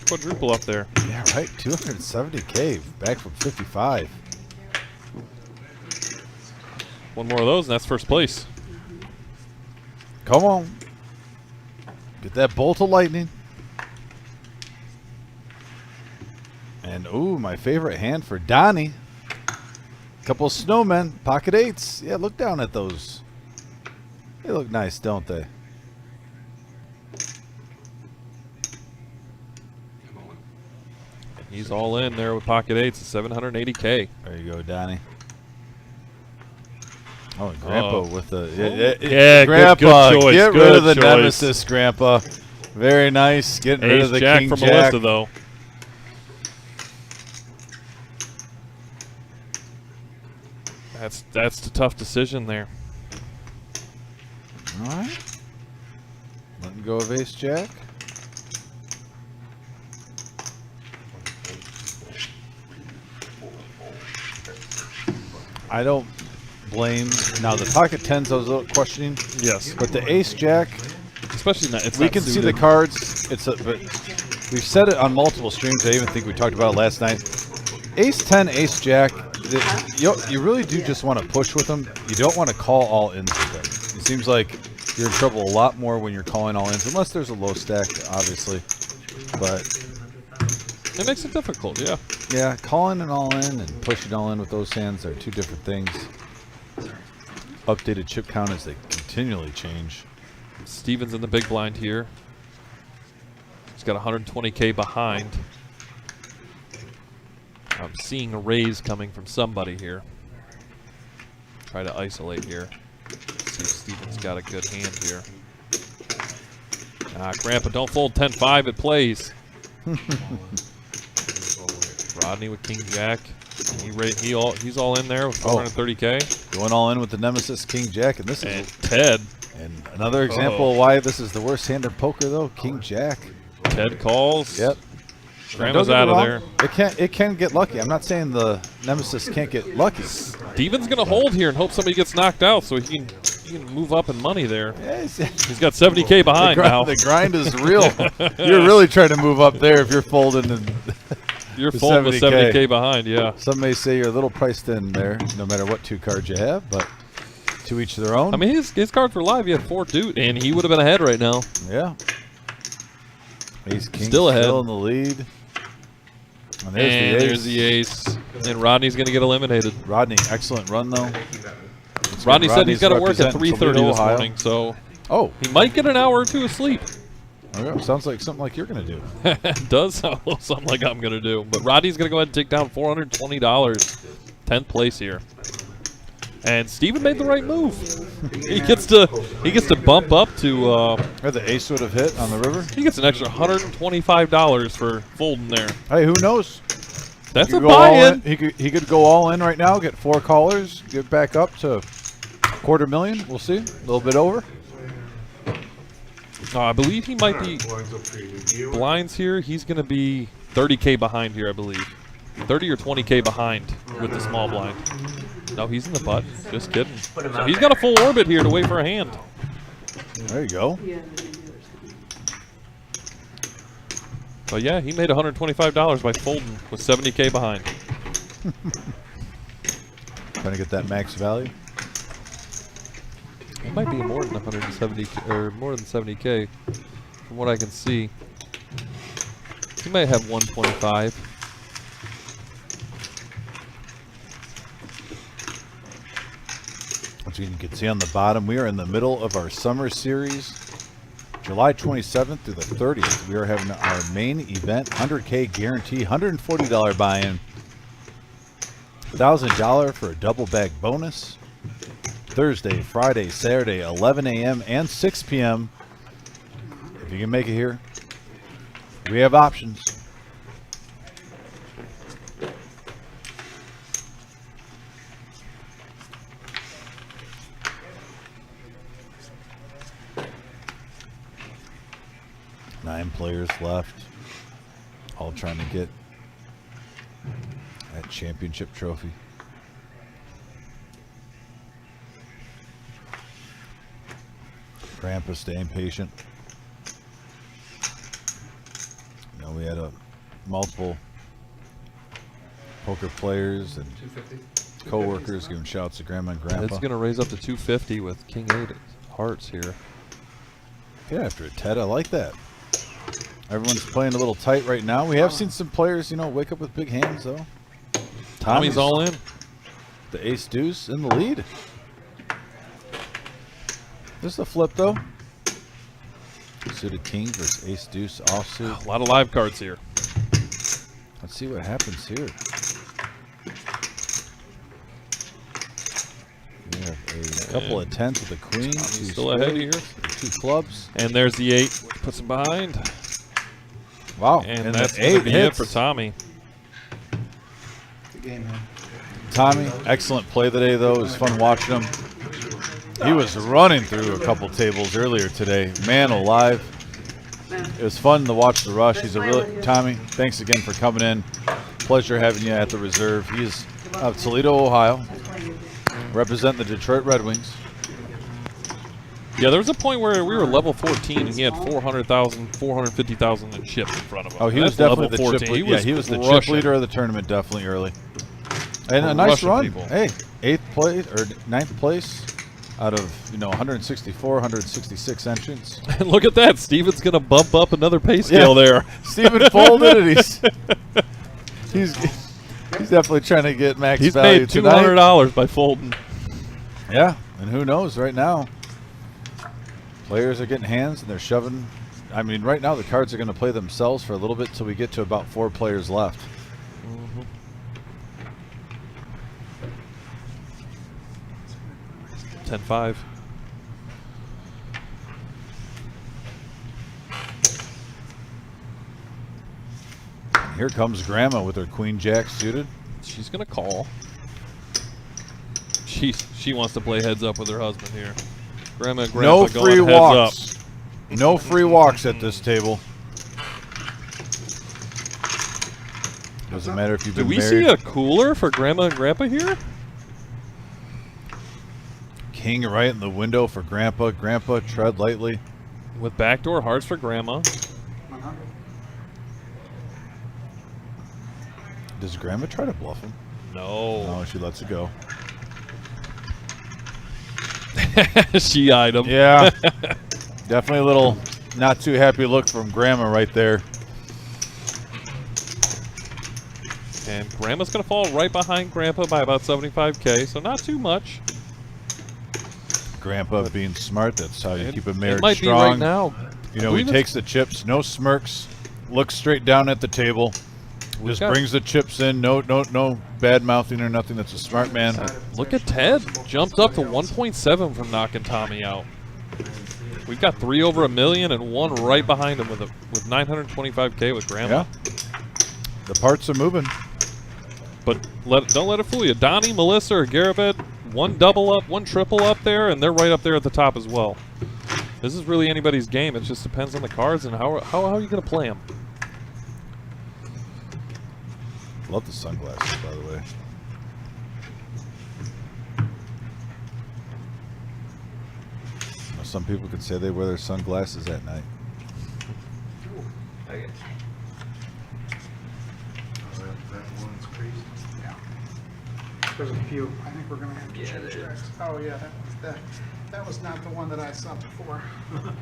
quadruple up there. Yeah, right. 270K back from 55. One more of those, and that's first place. Come on. Get that bolt of lightning. And, ooh, my favorite hand for Donnie. Couple of snowmen, pocket 8s. Yeah, look down at those. They look nice, don't they? He's all in there with pocket 8s at 780K. There you go, Donnie. Oh, and Grandpa with the Yeah, Grandpa, good choice, get rid good of the choice. nemesis, Grandpa. Very nice. Getting rid Ace of the Jack King for Jack. Melissa, though. That's the tough decision there. All right. Letting go of Ace Jack. I don't blame. Now the pocket 10s, I was a little questioning. Yes, But the Ace Jack, especially not. It's we not can see suited. the cards. But we've said it on multiple streams. I even think we talked about it last night. Ace 10, Ace Jack. You really do just want to push with them. You don't want to call all ins with them. It seems like you're in trouble a lot more when you're calling all ins, unless there's a low stack, obviously. But It makes it difficult, yeah. yeah, calling an all in and pushing all in with those hands are two different things. Updated chip count as they continually change. Steven's in the big blind here. He's got 120K behind. I'm seeing a raise coming from somebody here. Try to isolate here. See if Steven's got a good hand here. Grandpa, don't fold 10-5, it plays. Rodney with King Jack. He's all in there with 430K. Going all in with the Nemesis King Jack, and this And is Ted. and another example of why this is the worst hand in poker, though. King Jack. Ted calls. Yep. Grandma's Don't get out me of wrong, there. It can get lucky. I'm not saying the Nemesis can't get lucky. Steven's going to hold here and hope somebody gets knocked out so he can move up in money there. Yeah, He's got 70K behind now. the grind is real. You're really trying to move up there if you're folding. And You're the folding with 70K. 70K behind, yeah. some may say you're a little priced in there, no matter what 2 cards you have, but to each their own. I mean, his cards were live. He had 4 dude, and he would have been ahead right now. Yeah. Ace King Still ahead. in the lead. And And there's there's the ace. And Rodney's going to get eliminated. Rodney, excellent run though. Rodney said he's got to work at representing 3:30 Toledo, this Ohio. morning, so Oh, he might get an hour or 2 of sleep. okay. Sounds like something like you're gonna do. Does sound something like I'm going to do. But Rodney's going to go ahead and take down $420. 10th place here. And Steven made the right move. He gets to bump up to Or the ace would have hit on the river. he gets an extra $125 for folding there. Hey, who knows? That's He a could go all buy-in. in. He could go all in right now, get 4 callers, get back up to $250,000. We'll see. A little bit over. I believe he might be Blinds up here, you blinds here. He's going to be 30K behind here, I believe. 30 or 20K behind with the small blind. No, he's in the butt. Just kidding. Put him So out he's there. got a full orbit here to wait for a hand. There you go. Yeah. But yeah, he made $125 by folding with 70K behind. Trying to get that max value. It might be more than 170 or more than 70K from what I can see. He might have 125. As you can see on the bottom, we are in the middle of our summer series. July 27th through the 30th, we are having our main event, 100K guarantee, $140 buy-in, $1,000 for a double bag bonus. Thursday, Friday, Saturday, 11 a.m. and 6 p.m. If you can make it here, we have options. 9 players left, all trying to get that championship trophy. Grandpa staying patient. You know, we had multiple poker players and co-workers giving shouts to Grandma and Grandpa. It's going to raise up to 250 with King 8 hearts here. Get after it, Ted. I like that. Everyone's playing a little tight right now. We have seen some players, you know, wake up with big hands, though. Tommy's all in. The ace deuce in the lead. This is a flip, though. Suited king versus ace deuce offsuit. A lot of live cards here. Let's see what happens here. We have a couple of tens with a queen. He's still ahead here. 2 clubs. And there's the 8. Puts him behind. Wow. And the that's going to be it for Tommy. Good game, man. Tommy, excellent play today, though. It was fun watching him. He was running through a couple tables earlier today. Man alive. It was fun to watch the rush. He's a really, Tommy, thanks again for coming in. Pleasure having you at the reserve. He's out of Toledo, Ohio, representing the Detroit Red Wings. Yeah, there was a point where we were level 14 and he had 400,000, 450,000 in chips in front of him. Oh, he And was that's definitely level the 14. chip leader. Yeah, he was the chip crushing. leader of the tournament, definitely early. And a nice Crushing run. people. Hey, 8th place or 9th place out of 164, 166 entrants. And look at that. Steven's going to bump up another pay scale there. Steven folded it. He's definitely trying to get max He's value made tonight. $200 by folding. Yeah, and who knows right now. Players are getting hands and they're shoving. I mean, right now the cards are going to play themselves for a little bit till we get to about 4 players left. 10-5. Here comes Grandma with her Queen Jack suited. She's going to call. She wants to play heads up with her husband here. Grandma and Grandpa No free going heads walks. up. No free walks at this table. Doesn't matter if you've Do been we married. see a cooler for Grandma and Grandpa here? King right in the window for Grandpa. Grandpa, tread lightly. With backdoor hearts for Grandma. Does Grandma try to bluff him? No. No, she lets it go. She eyed him. Yeah. Definitely a little not too happy look from Grandma right there. And Grandma's going to fall right behind Grandpa by about 75K, so not too much. Grandpa being smart. That's how you keep a marriage It might strong. be right now. You know, he takes the chips, no smirks, looks straight down at the table, just brings the chips in, no bad mouthing or nothing. That's a smart man. Look at Ted. Jumped up to 1.7 from knocking Tommy out. We've got 3 over $1 million and 1 right behind him with 925K with Grandma. Yeah. The parts are moving. But don't let it fool you. Donnie, Melissa, or Garabed, 1 double up, 1 triple up there, and they're right up there at the top as well. This is really anybody's game. It just depends on the cards and how are you going to play them. Love the sunglasses, by the way. Now, some people could say they wear their sunglasses at night. Okay. That one's crazy. There's a few. I think we're going to have to Yeah, change there that. is. Oh, yeah, that was not the one that I saw before. I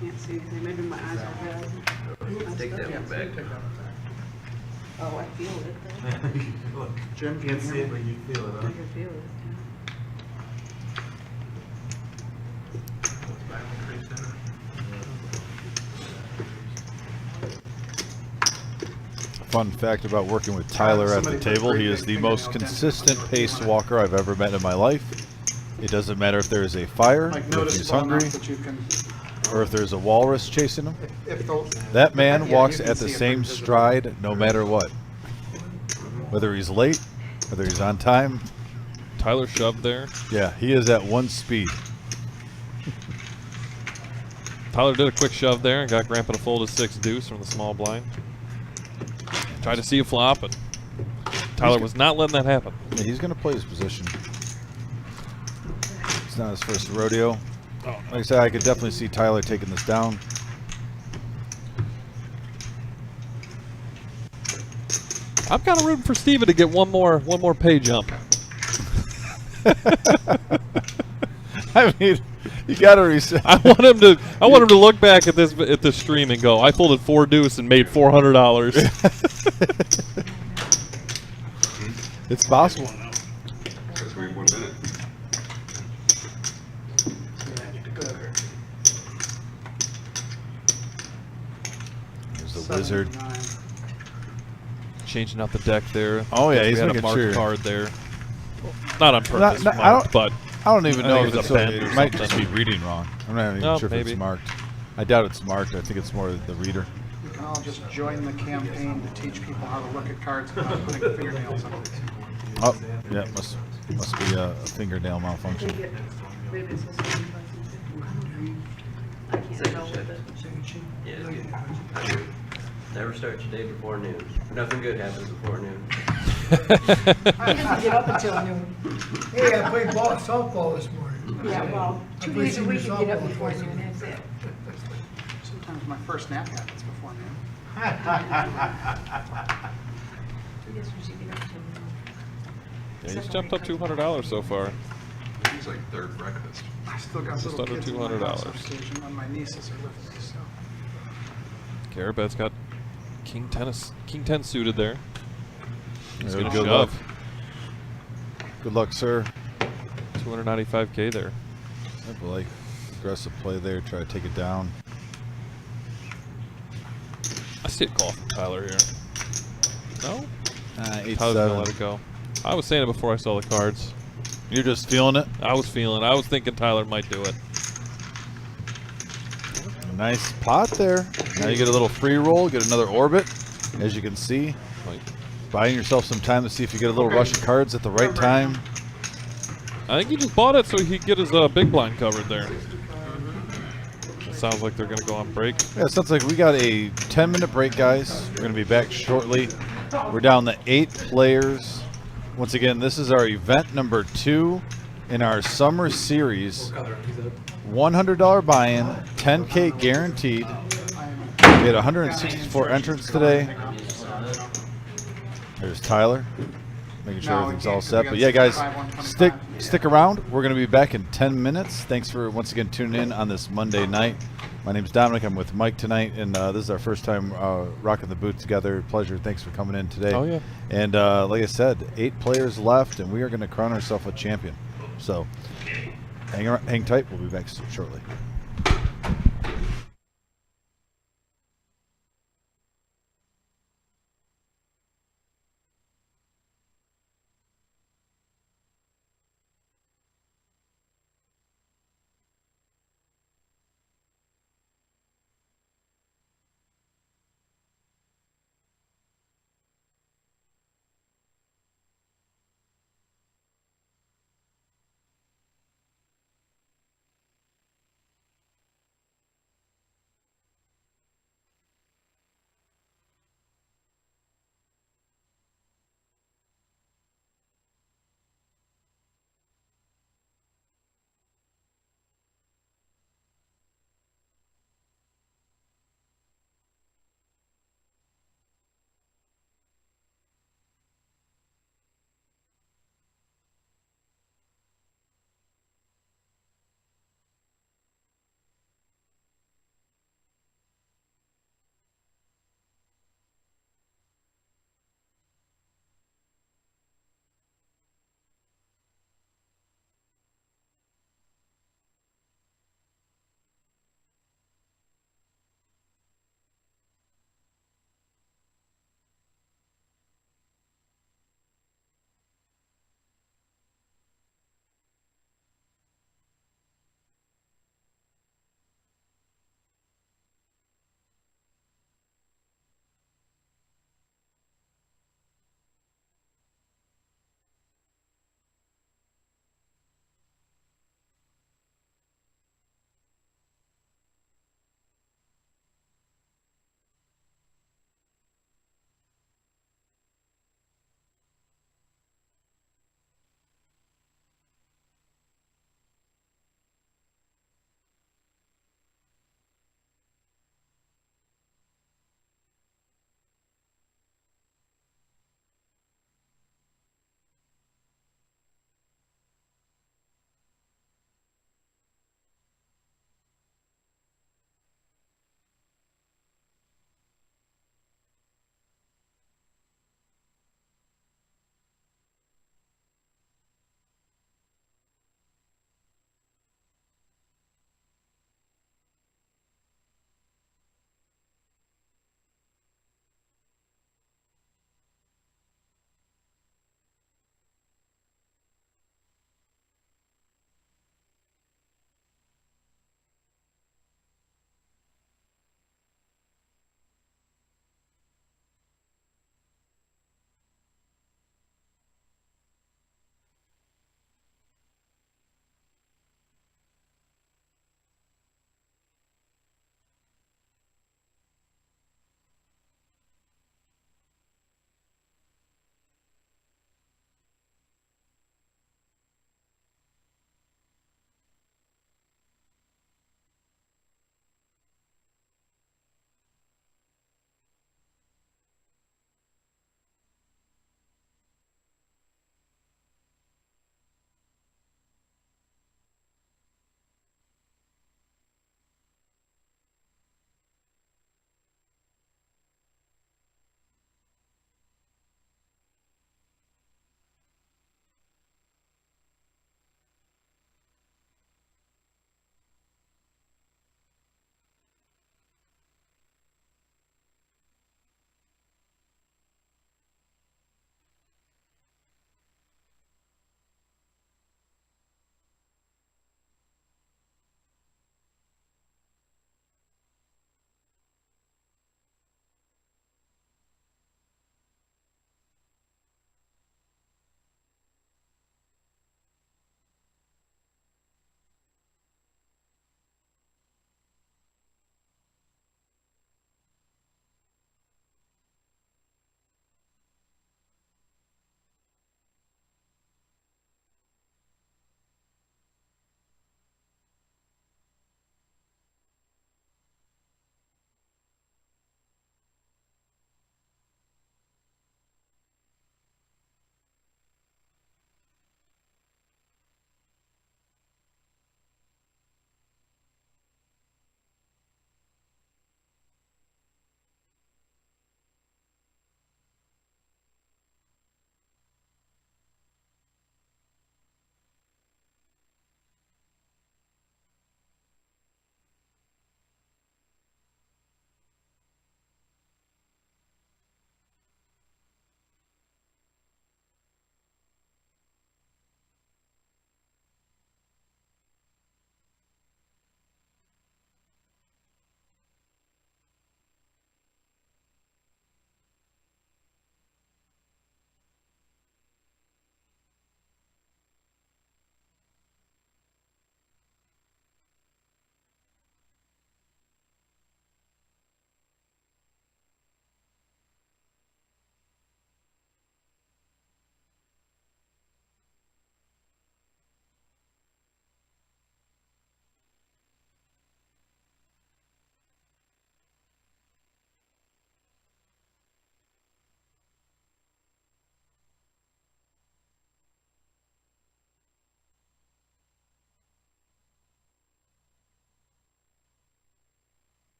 can't see anything. Maybe my eyes are bad. Take that Yeah, one take back. that one back. Oh, I feel it. Though. Look, Jim, you can't see it, but you feel it, I huh? can feel it. Fun fact about working with Tyler at the table, he is the most consistent pace walker I've ever met in my life. It doesn't matter if there is a fire, Like or if he's noticeable hungry, enough that you can, or if there's a walrus chasing him. if the, That man Yeah, walks you can at the see it same pretty visibly. stride no matter what. Whether he's late, whether he's on time, Tyler shoved there. yeah, he is at one speed. Tyler did a quick shove there and got Grandpa to fold a 6 deuce from the small blind. Tried to see a flop, and Tyler was not letting that happen. Yeah, he's going to play his position. It's not his first rodeo. Like I said, I could definitely see Tyler taking this down. I'm kind of rooting for Steven to get one more pay jump. I mean, you got to reset. I want him to look back at this stream and go, I folded 4 deuce and made $400. It's possible. Says we have 1 minute. There's the wizard. 79. Changing out the deck there. Oh, yeah, We he's had a making marked sure. card there. Not on purpose, I don't- but I don't even I know think if it it's was a bend it or might just something. be reading wrong. I'm not even No, sure if maybe. it's marked. I doubt it's marked. I think it's more the reader. You can all just join the campaign to teach people how to look at cards without putting fingernails on it. Oh, yeah, must be a fingernail malfunction. Maybe it's also because I can't tell with it. Yeah, it's good. I agree. Never start your day before noon. Nothing good happens before noon. He doesn't get up until noon. Hey, I played softball this morning. Yeah, well, 2 days a week you get up before noon, that's it. Sometimes my first nap happens before noon. I guess we should get up till noon. yeah, he's jumped up $200 so far. He's like third breakfast. I still got Just little under kids in my house on $200. occasion when my nieces are with me, so. Carabet's got King 10 suited there. He's Yeah, gonna good shove. luck. Good luck, sir. 295K there. I like aggressive play there. Try to take it down. I see a call from Tyler here. No? Eight Tyler's gonna let seven. it go. I was saying it before I saw the cards. You're just feeling it. I was thinking Tyler might do it. Nice pot there. Now you get a little free roll. Get another orbit, as you can see. Like, Buying yourself some time to see if you get a little rush of cards at the right time. I think he just bought it so he could get his big blind covered there. It sounds like they're gonna go on break. Yeah, it sounds like we got a 10-minute break, guys. We're going to be back shortly. We're down to 8 players. Once again, this is our event number 2 in our summer series. $100 buy-in, 10K guaranteed. We had 164 entrants today. There's Tyler, making sure No, everything's we all can't, 'cause set. we But got yeah, guys, 65, 125. stick around. We're going to be back in 10 minutes. Thanks for once again tuning in on this Monday night. My name's Dominic. I'm with Mike tonight, and this is our first time rocking the booth together. Pleasure. Thanks for coming in today. Oh, yeah. And like I said, 8 players left, and we are going to crown ourselves a champion. So hang tight. We'll be back shortly.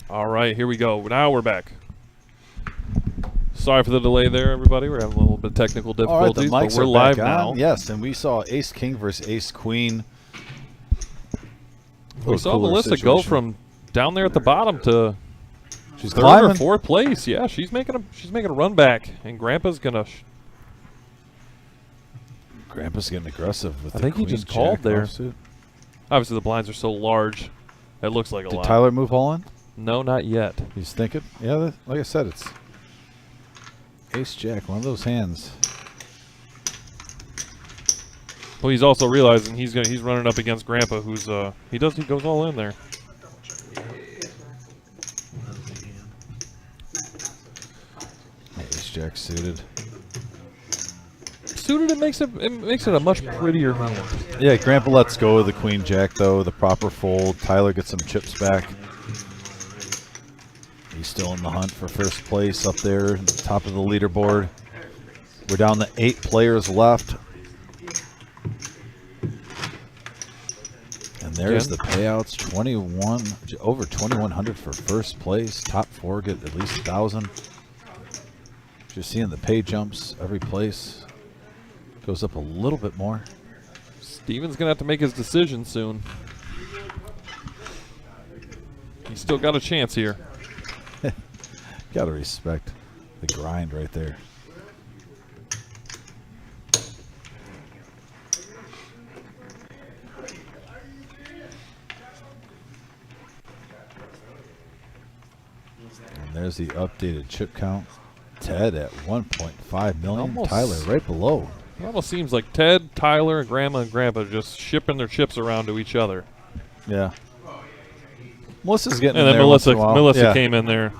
All right, here we go. Now we're back. Sorry for the delay there, everybody. We're having a little bit of technical All right, the difficulties, but mics we're are live back now. on. Yes, and we saw Ace King versus Ace Queen. We saw Melissa go from down there at the bottom to she's third climbing. or fourth place. Yeah, she's making a run back, and Grandpa's gonna. Grandpa's getting aggressive with I the think he queen just called jack there. offsuit. Obviously, the blinds are so large, it looks like a Did lot. Tyler move all in? No, not yet. He's thinking. Yeah, like I said, it's Ace Jack, one of those hands. Well, he's also realizing he's running up against Grandpa, who's he goes all in there. Ace Jack suited. Suited, it makes it a much prettier hand. Yeah, Grandpa lets go of the Queen Jack though, the proper fold. Tyler gets some chips back. He's still in the hunt for first place up there at the top of the leaderboard. We're down to 8 players left. And there's the payouts, over 2,100 for first place. Top 4 get at least 1,000. You're seeing the pay jumps every place. Goes up a little bit more. Steven's gonna have to make his decision soon. He's still got a chance here. Gotta respect the grind right there. And there's the updated chip count. Ted at 1.5 million. Almost. Tyler right below. It almost seems like Ted, Tyler, and Grandma and Grandpa are just shipping their chips around to each other. Yeah. Melissa's getting And in then there once in Melissa a while. Yeah. came in there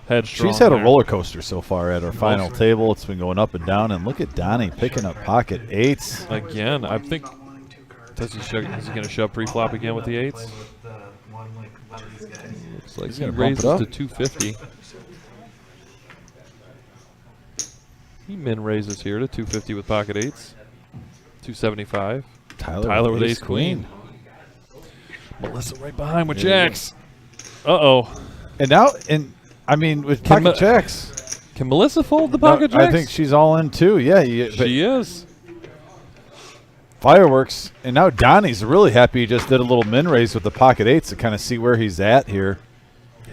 headstrong. She's had a there. roller coaster so far at our final table. It's been going up and down. And look at Donnie picking up pocket 8s. Again, I think. Is he going to shove pre-flop again with the 8s? With one of these guys. Looks like He's he gonna bump raises it up. to 250. He min raises here to 250 with pocket 8s. 275. Tyler with ace queen. Melissa right behind with jacks. Uh-oh. And now, I mean, with Can pocket jacks. Can Melissa fold the No, pocket jacks? I think she's all in too. Yeah, but She is. fireworks. And now Donnie's really happy he just did a little min raise with the pocket 8s to kind of see where he's at here.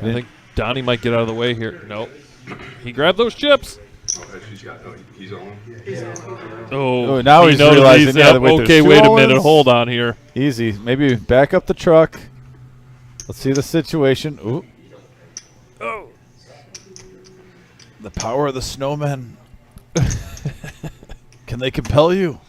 I think Donnie might get out of the way here. Nope. He grabbed those chips. He's on. Oh, now he he's knows realizing, yeah, up. wait, there's Okay, two wait a all-ins? minute. Hold on here. Easy. Maybe back up the truck. Let's see the situation. Ooh. Oh. The power of the snowmen. Can they compel you?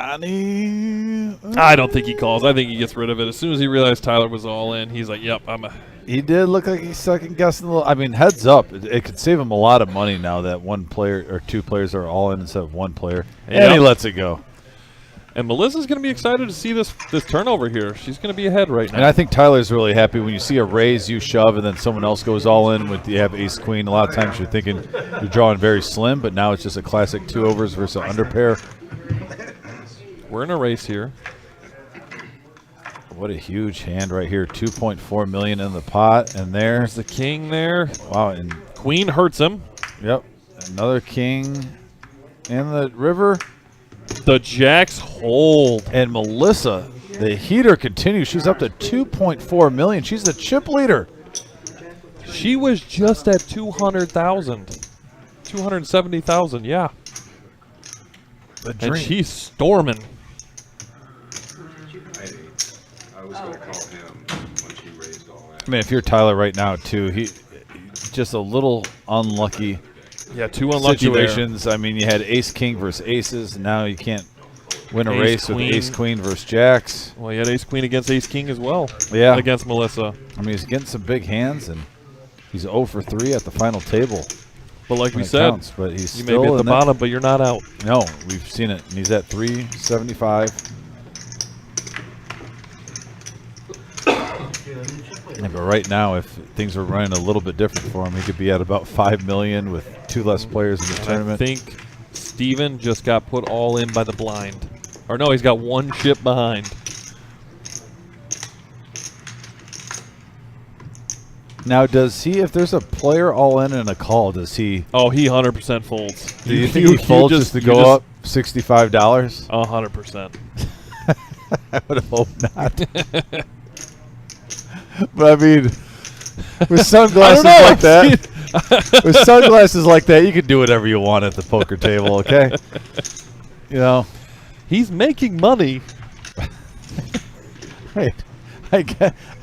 Donnie. I don't think he calls. I think he gets rid of it. As soon as he realized Tyler was all in, he's like, yep, I'm a... He did look like he's second guessing a little. I mean, heads up. It could save him a lot of money now that one player or 2 players are all in instead of 1 player. And Yep. he lets it go. And Melissa's going to be excited to see this turnover here. She's going to be ahead right now. And I think Tyler's really happy when you see a raise, you shove, and then someone else goes all in with you have ace queen. A lot of times you're thinking you're drawing very slim, but now it's just a classic 2 overs versus an under pair. We're in a race here. What a huge hand right here. 2.4 million in the pot, and There's the king there. wow, and Queen hurts him. yep, another king in the river. The jacks hold. And Melissa, the heater continues. She's up to 2.4 million. She's the chip leader. She was just at 200,000. 270,000, yeah. The And dream. she's storming. I was going to call him when she raised all that. I mean, if you're Tyler right now, too, he just a little unlucky Yeah, 2 unlucky there. situations. I mean, you had ace king versus aces. Now you can't win a Ace race queen. with ace queen versus jacks. Well, he had ace queen against ace king as well. Yeah. Against Melissa. I mean, he's getting some big hands, and he's 0 for 3 at the final table. But like when we it said, counts, but he's you still may be at the in that- bottom, but you're not out. No, we've seen it. And he's at 375. Yeah, but right now, if things were running a little bit different for him, he could be at about 5 million with 2 less players in the I tournament. think Steven just got put all in by the blind. Or no, he's got 1 chip behind. Now, does he, if there's a player all in and a call, does he, Oh, he 100% folds. do you think he folds just to go up $65? 100%. I would hope not. But I mean, with sunglasses like that, with sunglasses like that, you can do whatever you want at the poker table, okay? You know, He's making money. hey, I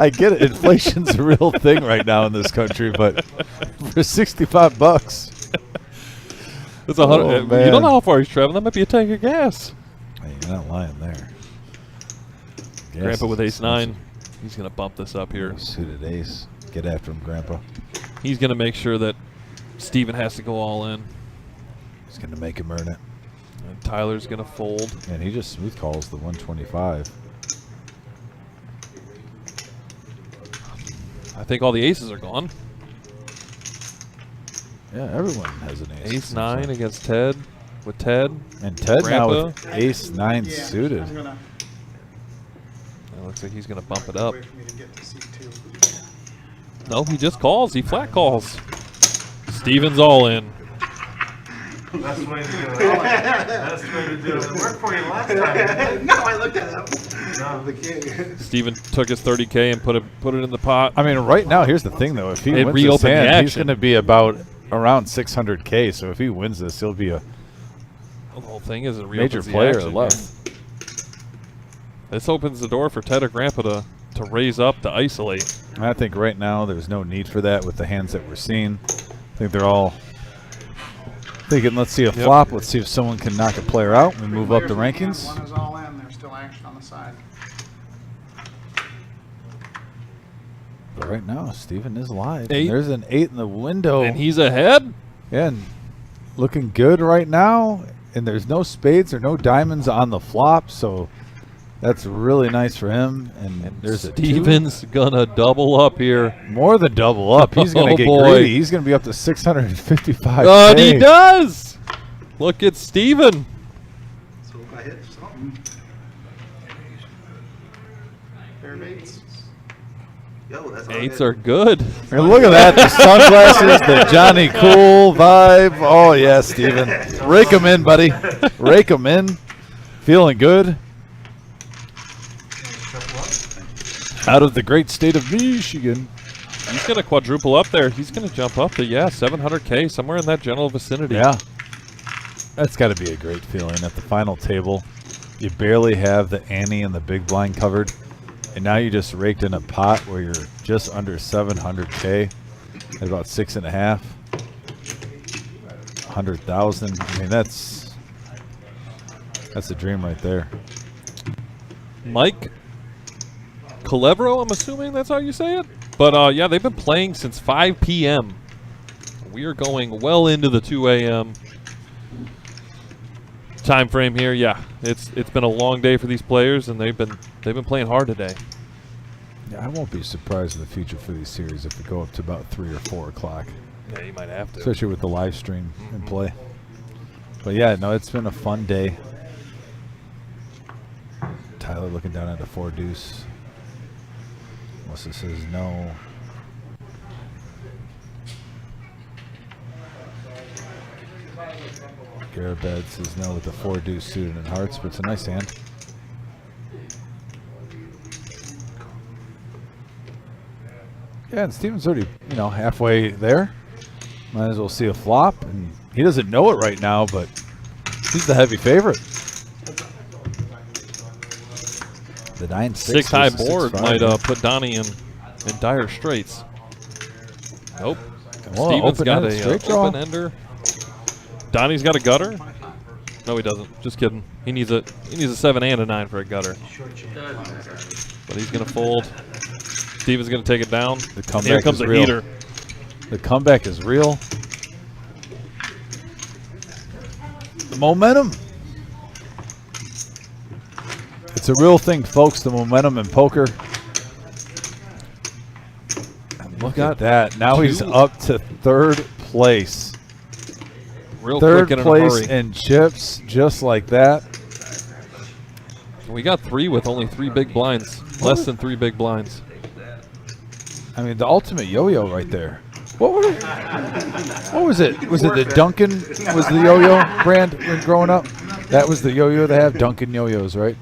get it. Inflation's a real thing right now in this country, but for $65, It's 100. Oh, You man. don't know how far he's traveling. That might be a tank of gas. hey, you're not lying there. Yes, Grandpa with it's ace 9. He's going to bump this up here. suited ace. Get after him, Grandpa. He's going to make sure that Steven has to go all in. He's gonna make him earn it, And Tyler's going to fold. and he just smooth calls the 125. I think all the aces are gone. Yeah, everyone has an ace. Ace 9 against Ted. With Ted. And Ted now Grandpa. with ace 9 Yeah, suited. I'm gonna It looks like he's going to bump it up. wait for me to get to C2. No, he just calls. He flat calls. Steven's all in. That's the way to do it. That's the way to do it. It worked for you last time. didn't it? No, I looked at it. No. Steven took his 30K and put it in the pot. I mean, right now, here's the thing, though. If he It wins this reopened the hand, he's action. going to be about around 600K. So if he wins this, he'll be a The whole thing is it major reopens the player action. left. This opens the door for Ted or Grandpa to raise up, to isolate. And I think right now there's no need for that with the hands that we're seeing. I think they're all thinking, let's see a flop. Let's see if someone can knock a player out. We move up the Players in hand, rankings. One is all in. There's still action on the side. But right now, Steven is live. Eight. And there's an 8 in the window. And he's ahead. Yeah, and looking good right now. And there's no spades or no diamonds on the flop, so that's really nice for him. And there's a 2. Steven's gonna double up here. More than double up. He's going to Oh, get boy. greedy. He's going to be up to 655. And he does. Look at Steven. So if I hit something. Pair of eights. Eights are good. And look at that, the sunglasses, the Johnny Cool vibe. Oh, yeah, Steven. Rake them in, buddy. Rake them in. Feeling good. Out of the great state of Michigan. He's gonna quadruple up there. He's gonna jump up to 700K, somewhere in that general vicinity. Yeah. That's got to be a great feeling at the final table. You barely have the ante and the big blind covered. And now you just raked in a pot where you're just under 700K at about 6.5. 100,000. I mean, that's a dream right there. Mike Calevro, I'm assuming that's how you say it. But yeah, they've been playing since 5 p.m. We are going well into the 2 a.m. time frame here. Yeah, it's been a long day for these players, and they've been playing hard today. Yeah, I won't be surprised in the future for these series if we go up to about 3 or 4 o'clock, Yeah, you might have to. especially with the live stream and play. But yeah, no, it's been a fun day. Tyler looking down at the 4 deuce. Melissa says no. Garabed says no with the 4 deuce suited in hearts, but it's a nice hand. Yeah, and Steven's already, halfway there. Might as well see a flop, and he doesn't know it right now, but he's the heavy favorite. The 9-6 Six high versus board 6-5. might put Donnie in dire straits. Nope. Well, Steven's got open-ended a straight draw. open ender. Donnie's got a gutter. No, he doesn't. Just kidding. He needs a 7 and a 9 for a gutter. But he's gonna fold. Steven's gonna take it down. The And comeback here comes is a real. heater. The comeback is real. The momentum. It's a real thing, folks, the momentum in poker. And look at that. Now he's two. up to 3rd place. Real 3rd quick and in a place hurry. in chips, just like that. We got 3 with only 3 big blinds. Less than 3 big blinds. I mean, the ultimate yo-yo right there. What was it? Was it the Duncan? Was the yo-yo brand when growing up? That was the yo-yo they have, Duncan yo-yos, right?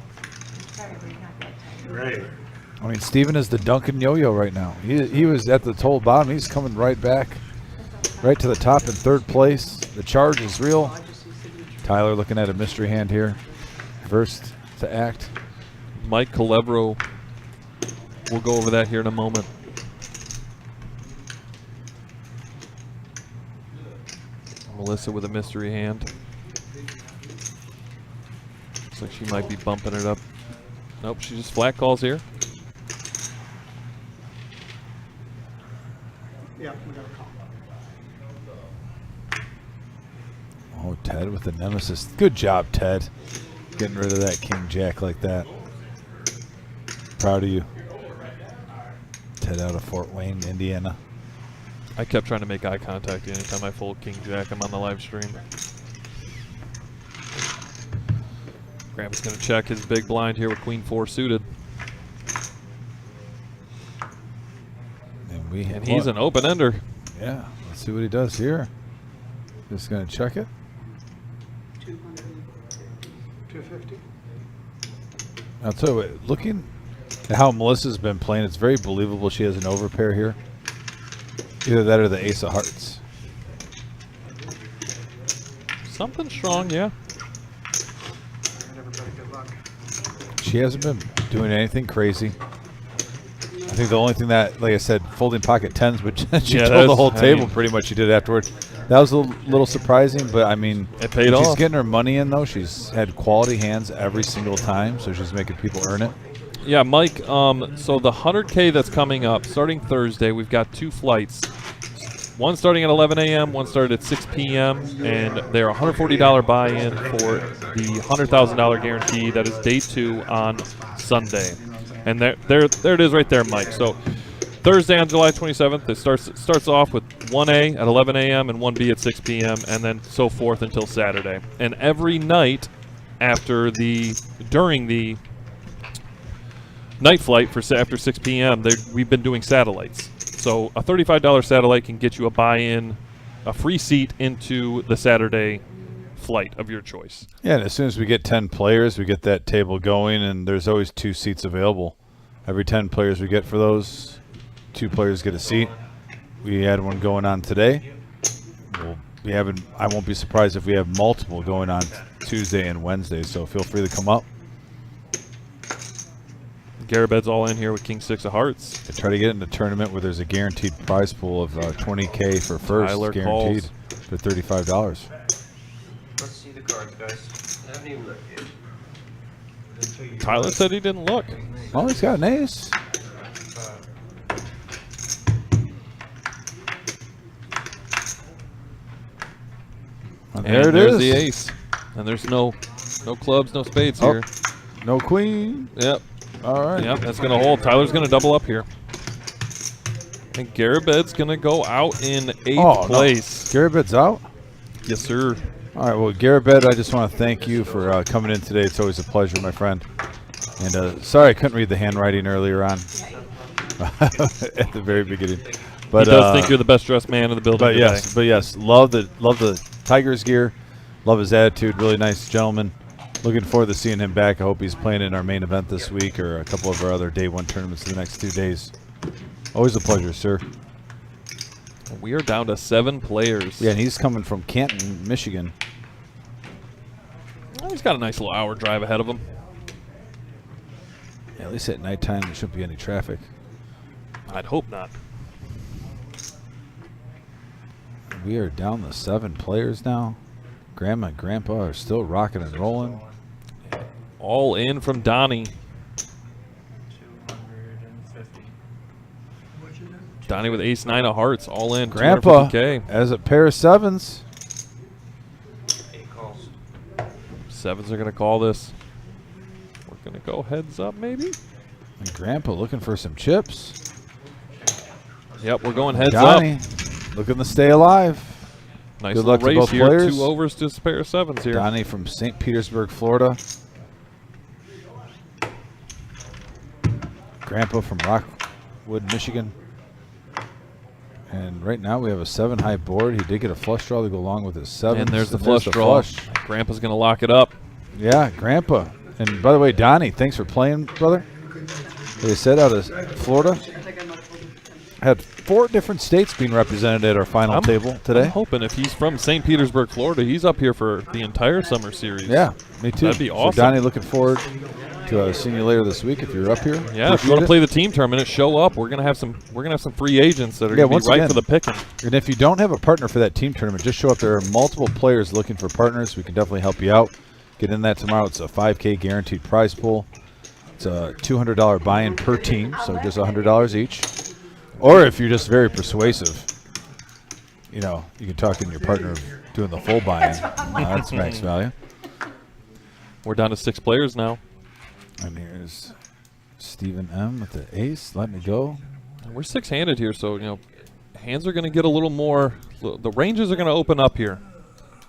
Right. I mean, Steven is the Duncan yo-yo right now. He was at the total bottom. He's coming right back, right to the top in 3rd place. The charge is real. Tyler looking at a mystery hand here. First to act. Mike Calevro. We'll go over that here in a moment. Melissa with a mystery hand. Looks like she might be bumping it up. Nope, she just flat calls here. Yeah, we got a call. Oh, Ted with the nemesis. Good job, Ted. Getting rid of that King Jack like that. Proud of you. Ted out of Fort Wayne, Indiana. I kept trying to make eye contact anytime I fold King Jack. I'm on the live stream. Graham is going to check his big blind here with Queen 4 suited. And he's an open ender. Yeah, let's see what he does here. Just going to check it. 250. I'll tell you what, looking at how Melissa's been playing, it's very believable she has an overpair here. Either that or the ace of hearts. Something strong, yeah. And everybody good luck. She hasn't been doing anything crazy. I think the only thing that, like I said, folding pocket tens, but she Yeah, told the that's- whole I table mean- pretty much she did afterward. That was a little surprising, but I mean, It paid she's off. getting her money in though. She's had quality hands every single time, so she's making people earn it. Yeah, Mike, so the 100K that's coming up, starting Thursday, we've got 2 flights. One starting at 11 a.m., one started at 6 p.m., and they're a $140 buy-in for the $100,000 guarantee. That is day 2 on Sunday. And there it is right there, Mike. So Thursday on July 27th, it starts off with 1A at 11 a.m. and 1B at 6 p.m., and then so forth until Saturday. And every night during the night flight after 6 p.m., we've been doing satellites. So a $35 satellite can get you a buy-in, a free seat into the Saturday flight of your choice. Yeah, and as soon as we get 10 players, we get that table going, and there's always 2 seats available. Every 10 players we get for those, 2 players get a seat. We had one going on today. I won't be surprised if we have multiple going on Tuesday and Wednesday, so feel free to come up. Garabed's all in here with King 6 of hearts. I try to get in the tournament where there's a guaranteed prize pool of $20K for first, Tyler guaranteed calls. for $35. Let's see the cards, guys. I haven't even looked yet. Tyler said he didn't look. Oh, he's got an ace. And there it there's is. the ace. And there's no clubs, no spades Oh. here. No queen. Yep. All right. Yep, that's going to hold. Tyler's going to double up here. And Garabed's going to go out in 8th place. Garabed's out? Yes, sir. All right, well, Garabed, I just want to thank you for coming in today. It's always a pleasure, my friend. And sorry I couldn't read the handwriting earlier on at the very beginning. But He does think you're the best dressed man in the building But today. yes, love the Tigers gear. Love his attitude. Really nice gentleman. Looking forward to seeing him back. I hope he's playing in our main event this week or a couple of our other day 1 tournaments in the next 2 days. Always a pleasure, sir. We are down to 7 players. Yeah, and he's coming from Canton, Michigan. Oh, he's got a nice little hour drive ahead of him. Yeah, at least at nighttime there shouldn't be any traffic. I'd hope not. We are down to 7 players now. Grandma and Grandpa are still rocking and rolling. All in from Donnie. 250. Donnie with ace 9 of hearts. All in. Grandpa 250K. as a pair of 7s. 8 calls. 7s are going to call this. We're going to go heads up maybe. And Grandpa looking for some chips. Yep, we're going heads Johnny up. looking to stay alive. Nice Good little luck to race both here. players. 2 overs to a pair of 7s here. Donnie from St. Petersburg, Florida. Grandpa from Rockwood, Michigan. And right now we have a 7 high board. He did get a flush draw to go along with his 7. And there's the flush draw. Grandpa's going to lock it up. Yeah, Grandpa. And by the way, Donnie, thanks for playing, brother. They said out of Florida. Had 4 different states being represented at our final table today. I'm hoping if he's from St. Petersburg, Florida, he's up here for the entire summer series. Yeah, me too. That'd be awesome. So Donnie, looking forward to seeing you later this week if you're up here. Yeah, if you want to play the team tournament, show up. We're gonna have some free agents that are gonna be right for the picking. And if you don't have a partner for that team tournament, just show up. There are multiple players looking for partners. We can definitely help you out. Get in that tomorrow. It's a 5K guaranteed prize pool. It's a $200 buy-in per team, so just $100 each. Or if you're just very persuasive, you know, you can talk in your partner doing the full buy-in. That's max value. We're down to 6 players now. And here's Stephen M with the ace. Let me go. We're 6-handed here, so, you know, hands are going to get a little more. The ranges are going to open up here.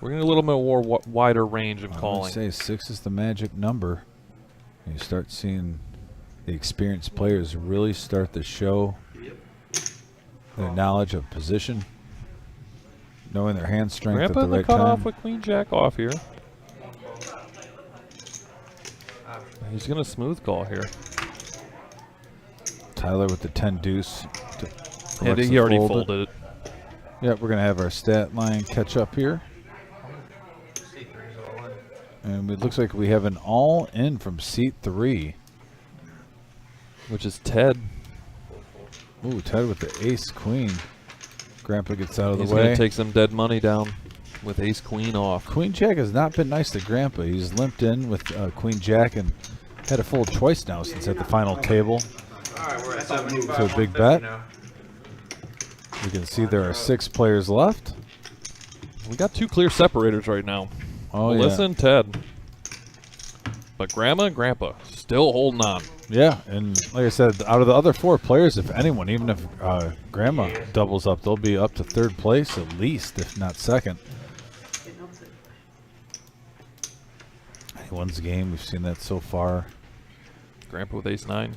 We're going to get a little bit more wider range of calling. I would say 6 is the magic number. You start seeing the experienced players really start to show their knowledge of position, knowing their hand strength Grandpa at the right cut time. off with Queen Jack off here. He's going to smooth call here. Tyler with the 10 deuce. And he already folded it. Yeah, we're going to have our stat line catch up here. And it looks like we have an all in from seat 3. Which is Ted. Ooh, Ted with the ace queen. Grandpa gets out of the He's way. going to take some dead money down with ace queen off. Queen Jack has not been nice to Grandpa. He's limped in with Queen Jack and had a full choice now since at the final table. So a big bet. You can see there are 6 players left. We got 2 clear separators right now. Oh, Melissa yeah. and Ted. But Grandma and Grandpa still holding on. Yeah, and like I said, out of the other 4 players, if anyone, even if Grandma doubles up, they'll be up to 3rd place at least, if not 2nd. Anyone's game, we've seen that so far. Grandpa with ace 9.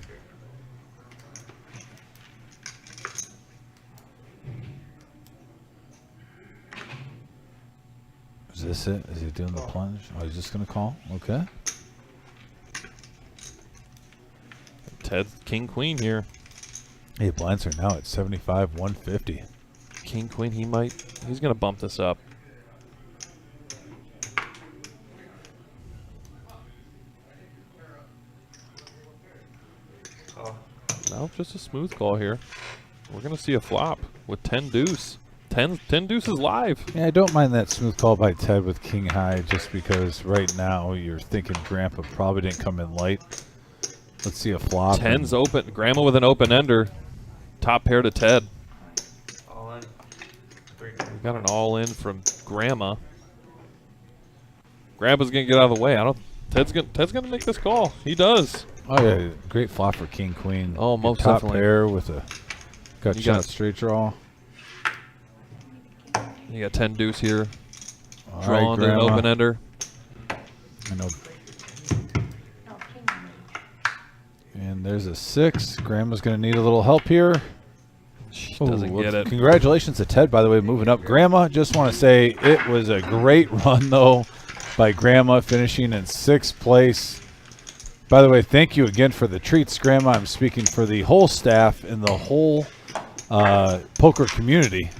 Is this it? Is he doing the plunge? Oh, he's just going to call? Okay. Ted, king, queen here. Hey, blinds are now at 75, 150. King, queen, he's going to bump this up. No, just a smooth call here. We're going to see a flop with 10 deuce. 10 deuce is live. Yeah, I don't mind that smooth call by Ted with king high just because right now you're thinking Grandpa probably didn't come in light. Let's see a flop. 10's open. Grandma with an open ender. Top pair to Ted. All in. We got an all in from Grandma. Grandpa's going to get out of the way. Ted's gonna make this call. He does. Oh, yeah, great flop for king, queen. Oh, most top definitely. pair with a gut You shot got- straight draw. You got 10 deuce here. All Draw right, onto an Grandma. open ender. I know. And there's a 6. Grandma's going to need a little help here. She Ooh, doesn't well, get it. Congratulations to Ted, by the way, moving up. Grandma, just want to say it was a great run, though, by Grandma, finishing in 6th place. By the way, thank you again for the treats, Grandma. I'm speaking for the whole staff and the whole poker community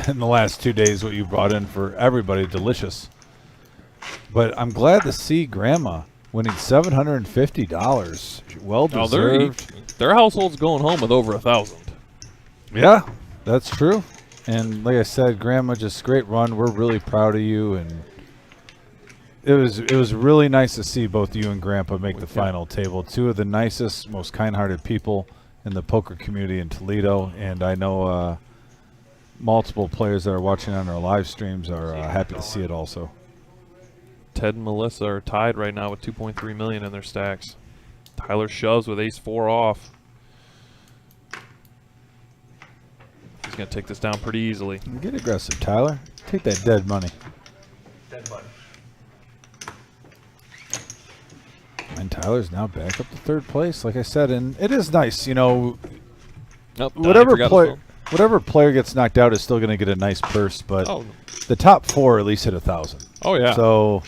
in the last 2 days, what you brought in for everybody. Delicious. But I'm glad to see Grandma winning $750. Well deserved. Their household's going home with over 1,000. Yeah, that's true. And like I said, Grandma, just great run. We're really proud of you, and it was really nice to see both you and Grandpa make the final table. 2 of the nicest, most kind-hearted people in the poker community in Toledo, and I know multiple players that are watching on our live streams are happy to see it also. Ted and Melissa are tied right now with 2.3 million in their stacks. Tyler shoves with ace 4 off. He's going to take this down pretty easily. Get aggressive, Tyler. Take that dead money. Dead money. And Tyler's now back up to 3rd place, like I said, and it is nice, you know. Nope, Whatever Donnie forgot his phone. whatever player gets knocked out is still going to get a nice purse, but Oh, the top 4 at least hit 1,000. oh yeah. So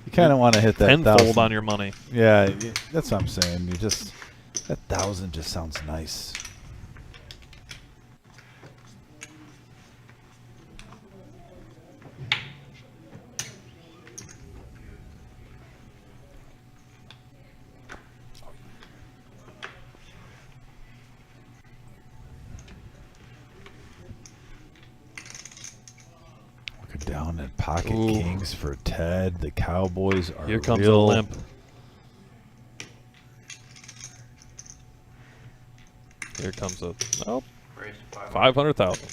you kind of want to hit that Tenfold 1,000 on your money. Yeah, that's what I'm saying. You just that 1,000 just sounds nice. Down at pocket Ooh. kings for Ted. The Cowboys are Here comes real. a limp. Here comes a nope. Raise to 500,000.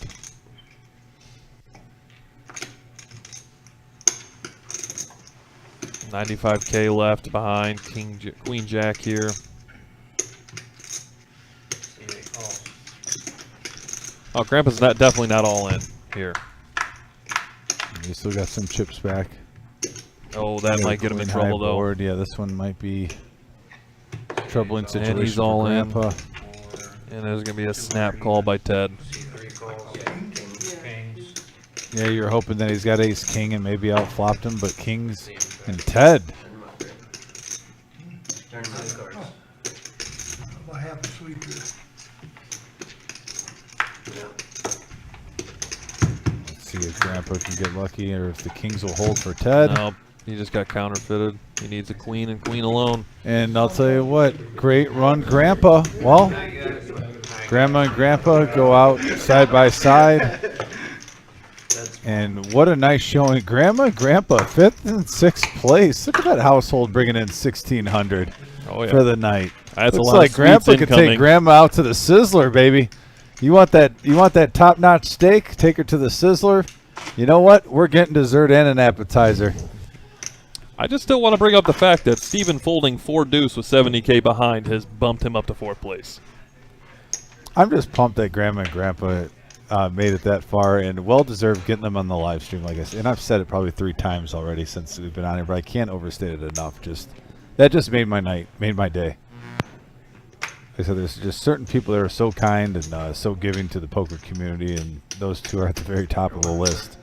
$95K left behind Queen Jack here. Oh, Grandpa's definitely not all in here. You still got some chips back. Oh, that might get him in Queen high trouble though. board. Yeah, this one might be a troubling situation And he's for all in. Grandpa. And there's gonna be a snap call by Ted. Yeah, you're hoping that he's got ace king and maybe outflopped him, but kings and Ted. Turn to the cards. How about half a sweet beer? Let's see if Grandpa can get lucky or if the kings will hold for Ted. Nope, he just got counterfeited. He needs a queen and queen alone. And I'll tell you what, great run, Grandpa. Well, Grandma and Grandpa go out side by side. And what a nice showing. Grandma and Grandpa, 5th and 6th place. Look at that household bringing in 1,600 Oh yeah, for the night. that's Looks a lot like of Grandpa sweets could incoming. take Grandma out to the Sizzler, baby. You want that top-notch steak? Take her to the Sizzler. You know what? We're getting dessert and an appetizer. I just still want to bring up the fact that Steven folding 4 deuce with 70K behind has bumped him up to 4th place. I'm just pumped that Grandma and Grandpa made it that far, and well-deserved getting them on the live stream, like I said. And I've said it probably 3 times already since we've been on here, but I can't overstate it enough. That just made my night, made my day. Like I said, there's just certain people that are so kind and so giving to the poker community, and those 2 are at the very top of the list.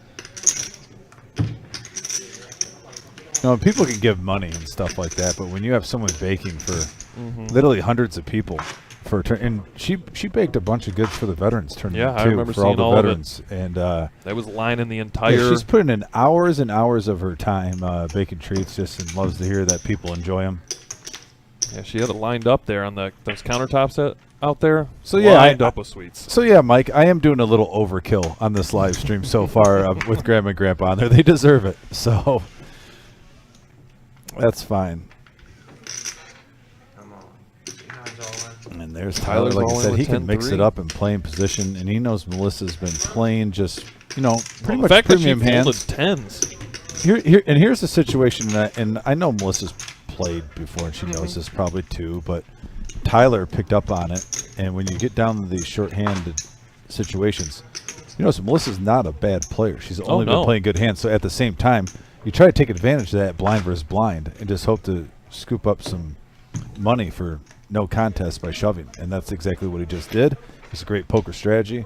You know, people can give money and stuff like that, but when you have someone baking for literally hundreds of people for a turn, and she baked a bunch of goods for the veterans tournament Yeah, I too, remember for all seeing the all of it. veterans, and That was lining the entire. yeah, she's putting in hours and hours of her time baking treats, just and loves to hear that people enjoy them. Yeah, she had it lined up there on those countertops out there. So yeah, lined up with sweets. So yeah, Mike, I am doing a little overkill on this live stream so far with Grandma and Grandpa on there. They deserve it, so that's fine. Come on. C9's all in. And there's Tyler. Tyler's Like I all in said, with he can mix 10-3. it up and play in position, and he knows Melissa's been playing just, pretty The much fact that she premium folded hands. tens. Here's the situation, and I know Melissa's played before, and she knows this probably too, but Tyler picked up on it, and when you get down to these short-handed situations, so Melissa's not a bad player. She's only been playing good hands, so at the same time, you try to take advantage of that blind versus blind and just hope to scoop up some money for no contest by shoving, and that's exactly what he just did. It's a great poker strategy.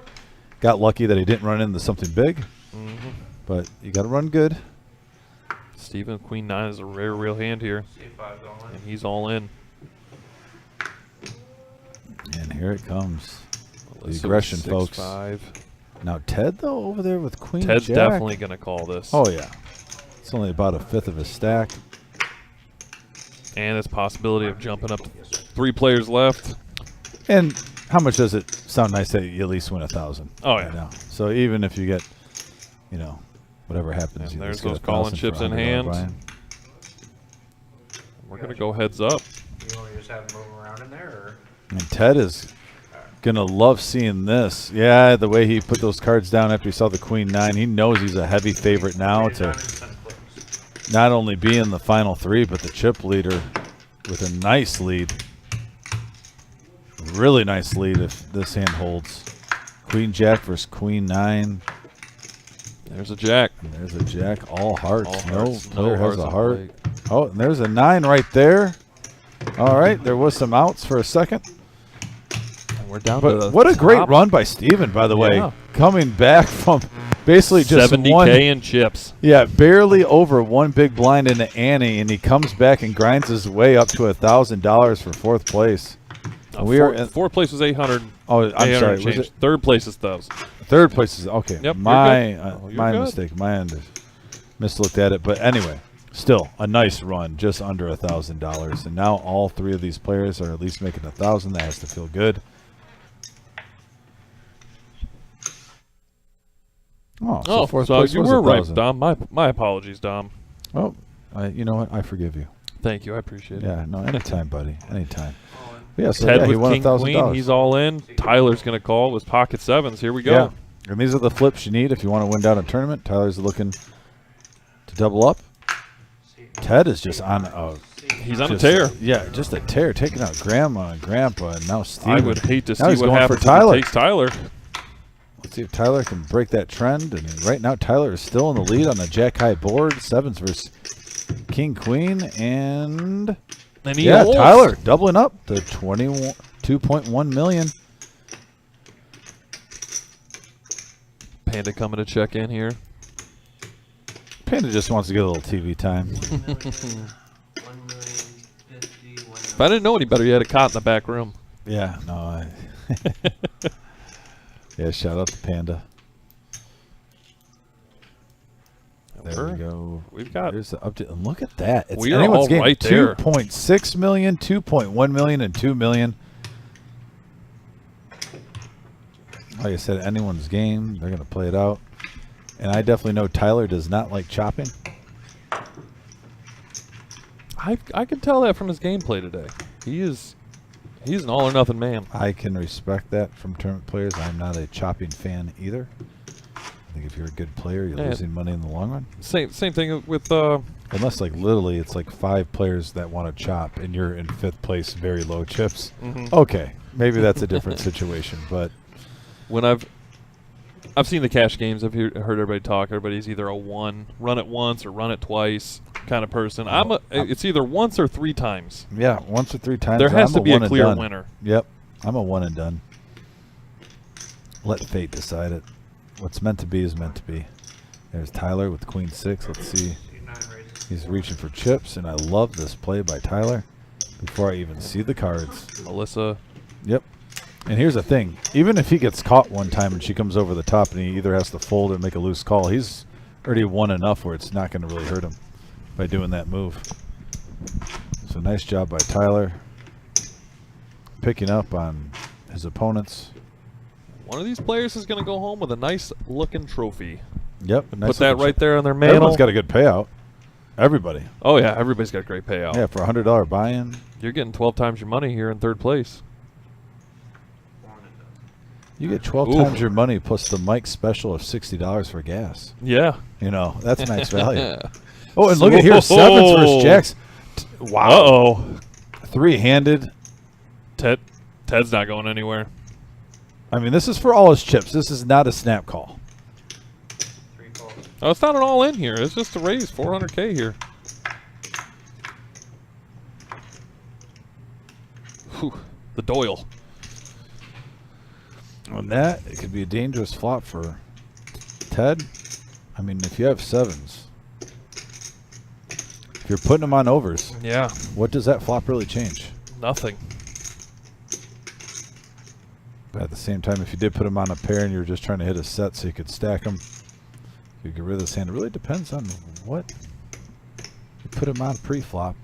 Got lucky that he didn't run into something big, but you got to run good. Steven, Queen 9 is a rare real hand here, C5's all in. and he's all in. And here it comes. The Melissa aggression, with folks. 6-5. Now Ted, though, over there with Queen Ted's Jack. definitely going to call this. Oh, yeah. It's only about a 5th of a stack. And this possibility of jumping up to 3 players left. And how much does it sound nice that you at least win 1,000? Oh, right yeah. now? So even if you get, whatever happens, And you there's at least get those calling 1,000 for chips in $100, hand. Brian. We're going to go heads up. You want me to just have them move around in there, or? And Ted is going to love seeing this. Yeah, the way he put those cards down after he saw the Queen 9. He knows he's a heavy favorite now to not only be in the final 3, but the chip leader with a nice lead. Really nice lead if this hand holds. Queen Jack versus Queen 9. There's a jack. And there's a Jack. All hearts. All hearts. No player has hearts a on heart. plate. Oh, and there's a 9 right there. All right, there was some outs for a second. We're down to the But what a great top run by Steven, by the way. Yeah. Coming back from basically just 70K one. in chips. Yeah, barely over one big blind into Annie, and he comes back and grinds his way up to $1,000 for fourth place. Fourth place was 800. Oh, I'm 800 sorry. and Was change. it Third place is those. third place? Is okay. Yep, my you're good. You're my good. mistake. My end. Mislooked at it, but anyway, still a nice run, just under $1,000, and now all three of these players are at least making 1,000. That has to feel good. Oh, fourth so place you was were right, 1,000. Dom. My apologies, Dom. Oh, you know what? I forgive you. Thank you. I appreciate it. Yeah, no, anytime, buddy, anytime. But yeah, so Ted yeah, he with won King Queen. $1,000. He's all in. Tyler's going to call with pocket sevens. Here we go. Yeah, and these are the flips you need if you want to win down a tournament. Tyler's looking to double up. Ted is just on a He's on a tear. Yeah, just a tear, taking out Grandma and Grandpa, and now Steve. I would hate to see Now he's what going for happens if Tyler. he takes Tyler. Let's see if Tyler can break that trend. And right now, Tyler is still in the lead on the Jack High board. Sevens versus King Queen, and he yeah, holds. Tyler doubling up to 22.1 million. Panda coming to check in here. Panda just wants to get a little TV time. If I didn't know any better, you had a cot in the back room. Yeah, no. Yeah, shout out to Panda. There we go. We've got. Here's the update. And look at that. It's We are anyone's all game. right there. 2.6 million, 2.1 million, and 2 million. Like I said, anyone's game. They're going to play it out. And I definitely know Tyler does not like chopping. I can tell that from his gameplay today. He's an all or nothing man. I can respect that from tournament players. I'm not a chopping fan either. I think if you're a good player, you're Yeah. losing money in the long run. Same thing with Unless, like, literally it's like 5 players that want to chop and you're in 5th place, very low chips. Okay, maybe that's a different situation. But when I've seen the cash games. I've heard everybody talk. Everybody's either a one, run it once or run it twice kind of person. It's either once or 3 times. yeah, once or 3 times. There has I'm to be a one and clear done. winner. Yep, I'm a one and done. Let fate decide it. What's meant to be is meant to be. There's Tyler with Queen 6. Let's see. He's reaching for chips, and I love this play by Tyler before I even see the cards. Melissa. Yep. And here's the thing. Even if he gets caught one time and she comes over the top and he either has to fold or make a loose call, he's already won enough where it's not going to really hurt him by doing that move. So nice job by Tyler. Picking up on his opponents. One of these players is going to go home with a nice looking trophy. Yep. Put that right there on their mantle. Everyone's got a good payout. Everybody. Oh yeah, everybody's got a great payout. Yeah, for a $100 buy-in. You're getting 12 times your money here in 3rd place. You get 12 Ooh. times your money plus the Mike special of $60 for gas. Yeah. You know, that's nice value. Oh, and look at here, sevens versus jacks. Wow. Uh-oh. 3-handed. Ted's not going anywhere. I mean, this is for all his chips. This is not a snap call. Oh, it's not an all in here. It's just a raise, 400K here. Whew, the Doyle. On that, it could be a dangerous flop for Ted. I mean, if you have sevens, if you're putting them on overs, Yeah, what does that flop really change? nothing. But at the same time, if you did put them on a pair and you were just trying to hit a set so you could stack them, you get rid of this hand. It really depends on what you put them on pre-flop.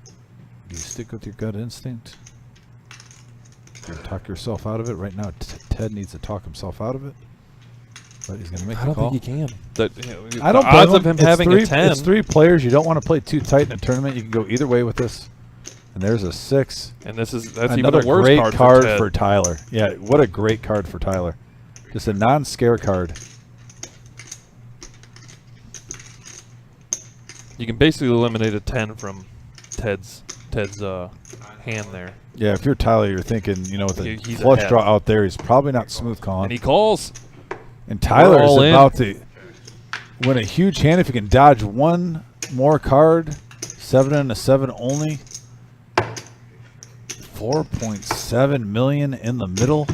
Do you stick with your gut instinct? Do you talk yourself out of it? Right now, Ted needs to talk himself out of it. But he's going to make I the don't call. think he can. I don't the blame odds of him It's having three, a 10. It's 3 players. You don't want to play too tight in a tournament. You can go either way with this. And there's a 6. And that's even Another the worst great card for Ted. Tyler. Yeah, what a great card for Tyler. Just a non-scare card. You can basically eliminate a 10 from Ted's hand there. Yeah, if you're Tyler, you're thinking, you know, with a He's flush ahead. draw out there, he's probably not smooth And calling. he calls. And Tyler is all in. about to win a huge hand if he can dodge one more card. 7 and a 7 only. $4.7 million in the middle.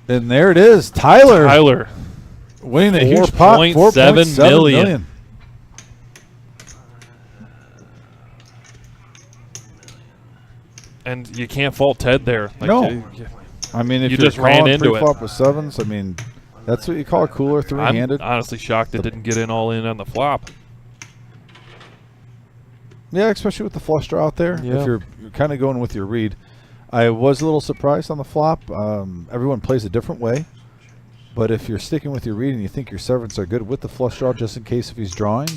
And there it is. Tyler winning a huge pot. $4.7 million. And you can't fault Ted there. Like, No. I mean, if You you're just ran calling into it. pre-flop with sevens, I mean, that's what you call a cooler three-handed. I'm honestly shocked it didn't get in all in on the flop. Yeah, especially with the flush draw out there. Yeah. If you're kind of going with your read. I was a little surprised on the flop. Everyone plays a different way. But if you're sticking with your read and you think your sevens are good with the flush draw, just in case if he's drawing,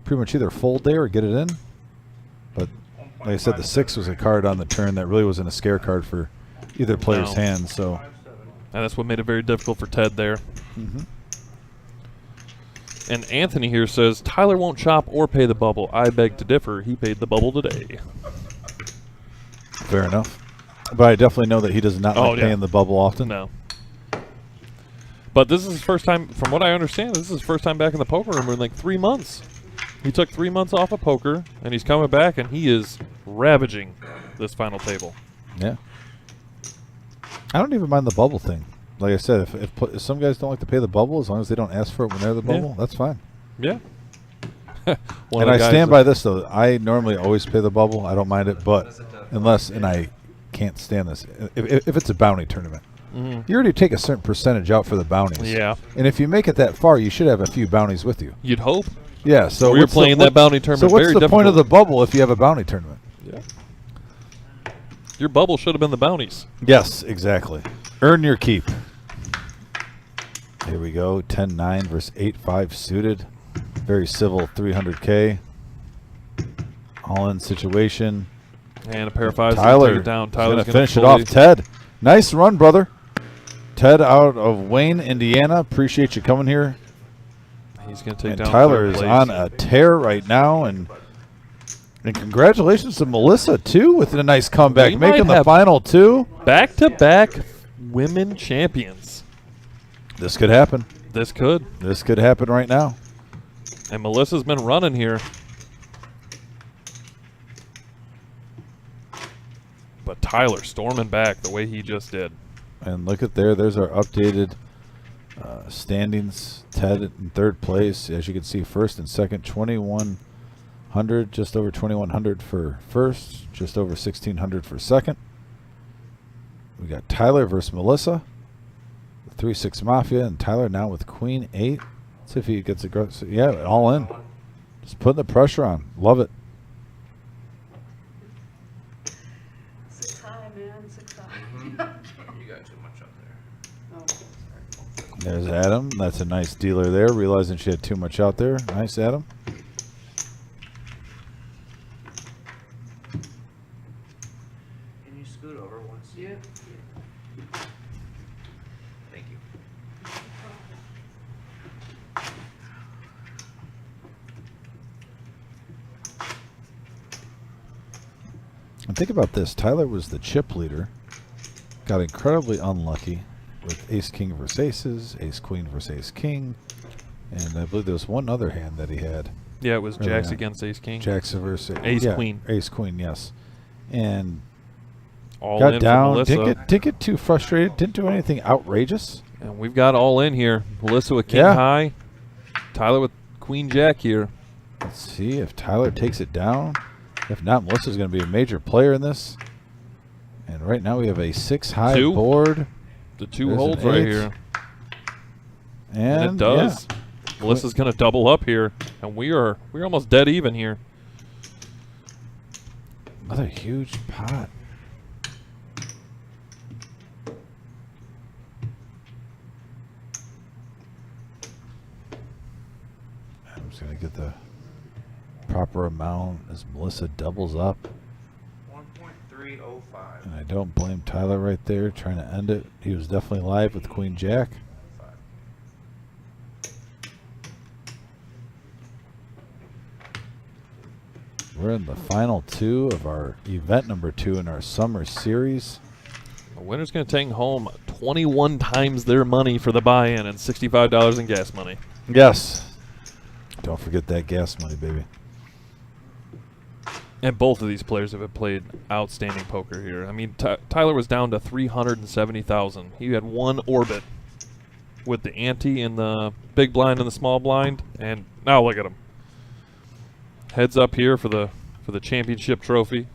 pretty much either fold there or get it in. But like I said, the 6 was a card on the turn that really wasn't a scare card for either player's No. hand. So And that's what made it very difficult for Ted there. Mhm. And Anthony here says, Tyler won't chop or pay the bubble. I beg to differ. He paid the bubble today. fair enough. But I definitely know that he does not Oh, like yeah. paying the bubble often. No. But this is his first time, from what I understand, this is his first time back in the poker room in like 3 months. He took 3 months off of poker, and he's coming back, and he is ravaging this final table. Yeah. I don't even mind the bubble thing. Like I said, if some guys don't like to pay the bubble, as long as they don't ask for it when they're the Yeah. bubble, that's fine. Yeah. And I stand by this, though. I normally always pay the bubble. I don't mind it, but unless, and I can't stand this, if it's a bounty tournament, you already take a certain percentage out for the bounties. Yeah. And if you make it that far, you should have a few bounties with you. You'd hope. Yeah, so We're what's the- playing that bounty tournament So what's very the point of the difficult. bubble if you have a bounty tournament? Yeah. Your bubble should have been the bounties. Yes, exactly. Earn your keep. Here we go. 10-9 versus 8-5 suited. Very civil 300K. All-in situation. And a pair of fives. Tyler Take it down. is Tyler's going to finish it fully- off. Ted, nice run, brother. Ted out of Wayne, Indiana. Appreciate you coming here. He's going to take And down Tyler third is place. on a tear right now. And congratulations to Melissa, too, with a nice comeback. We might Making the have- final two. Back-to-back women champions. This could happen. This could. This could happen right now. And Melissa's been running here. But Tyler storming back the way he just did. And look at there. There's our updated standings. Ted in third place. As you can see, first and second, 2,100. Just over 2,100 for first. Just over 1,600 for second. We got Tyler versus Melissa. 3-6 Mafia. And Tyler now with Queen 8. Let's see if he gets aggressive. Yeah, all in. Just putting the pressure on. Love it. 6 high, man, 6 high. You got too much up there. Oh, sorry. There's Adam. That's a nice dealer there. Realizing she had too much out there. Nice, Adam. Can you scoot over once? Yeah. Thank you. And think about this. Tyler was the chip leader. Got incredibly unlucky with ace-king versus aces, ace-queen versus ace-king. And I believe there was one other hand that he had. Yeah, it was Early Jacks on. against Ace-King. Jacks versus Ace-queen. Ace-queen, yes. And All got in down. for Melissa. Didn't get too frustrated. Didn't do anything outrageous. And we've got all in here. Melissa with King Yeah. High. Tyler with Queen Jack here. Let's see if Tyler takes it down. If not, Melissa's going to be a major player in this. And right now we have a 6-high Two. board. The two There's holds an right eight. here. And And it does. yeah. Melissa's going to double up here. And we're almost dead even here. Another huge pot. I'm just going to get the proper amount as Melissa doubles up. 1.305. And I don't blame Tyler right there trying to end it. He was definitely live with Queen Jack. We're in the final two of our event number 2 in our summer series. The winner's going to take home 21 times their money for the buy-in and $65 in gas money. Yes. Don't forget that gas money, baby. And both of these players have played outstanding poker here. I mean, Tyler was down to 370,000. He had one orbit with the ante and the big blind and the small blind, and now look at him. Heads up here for the championship trophy.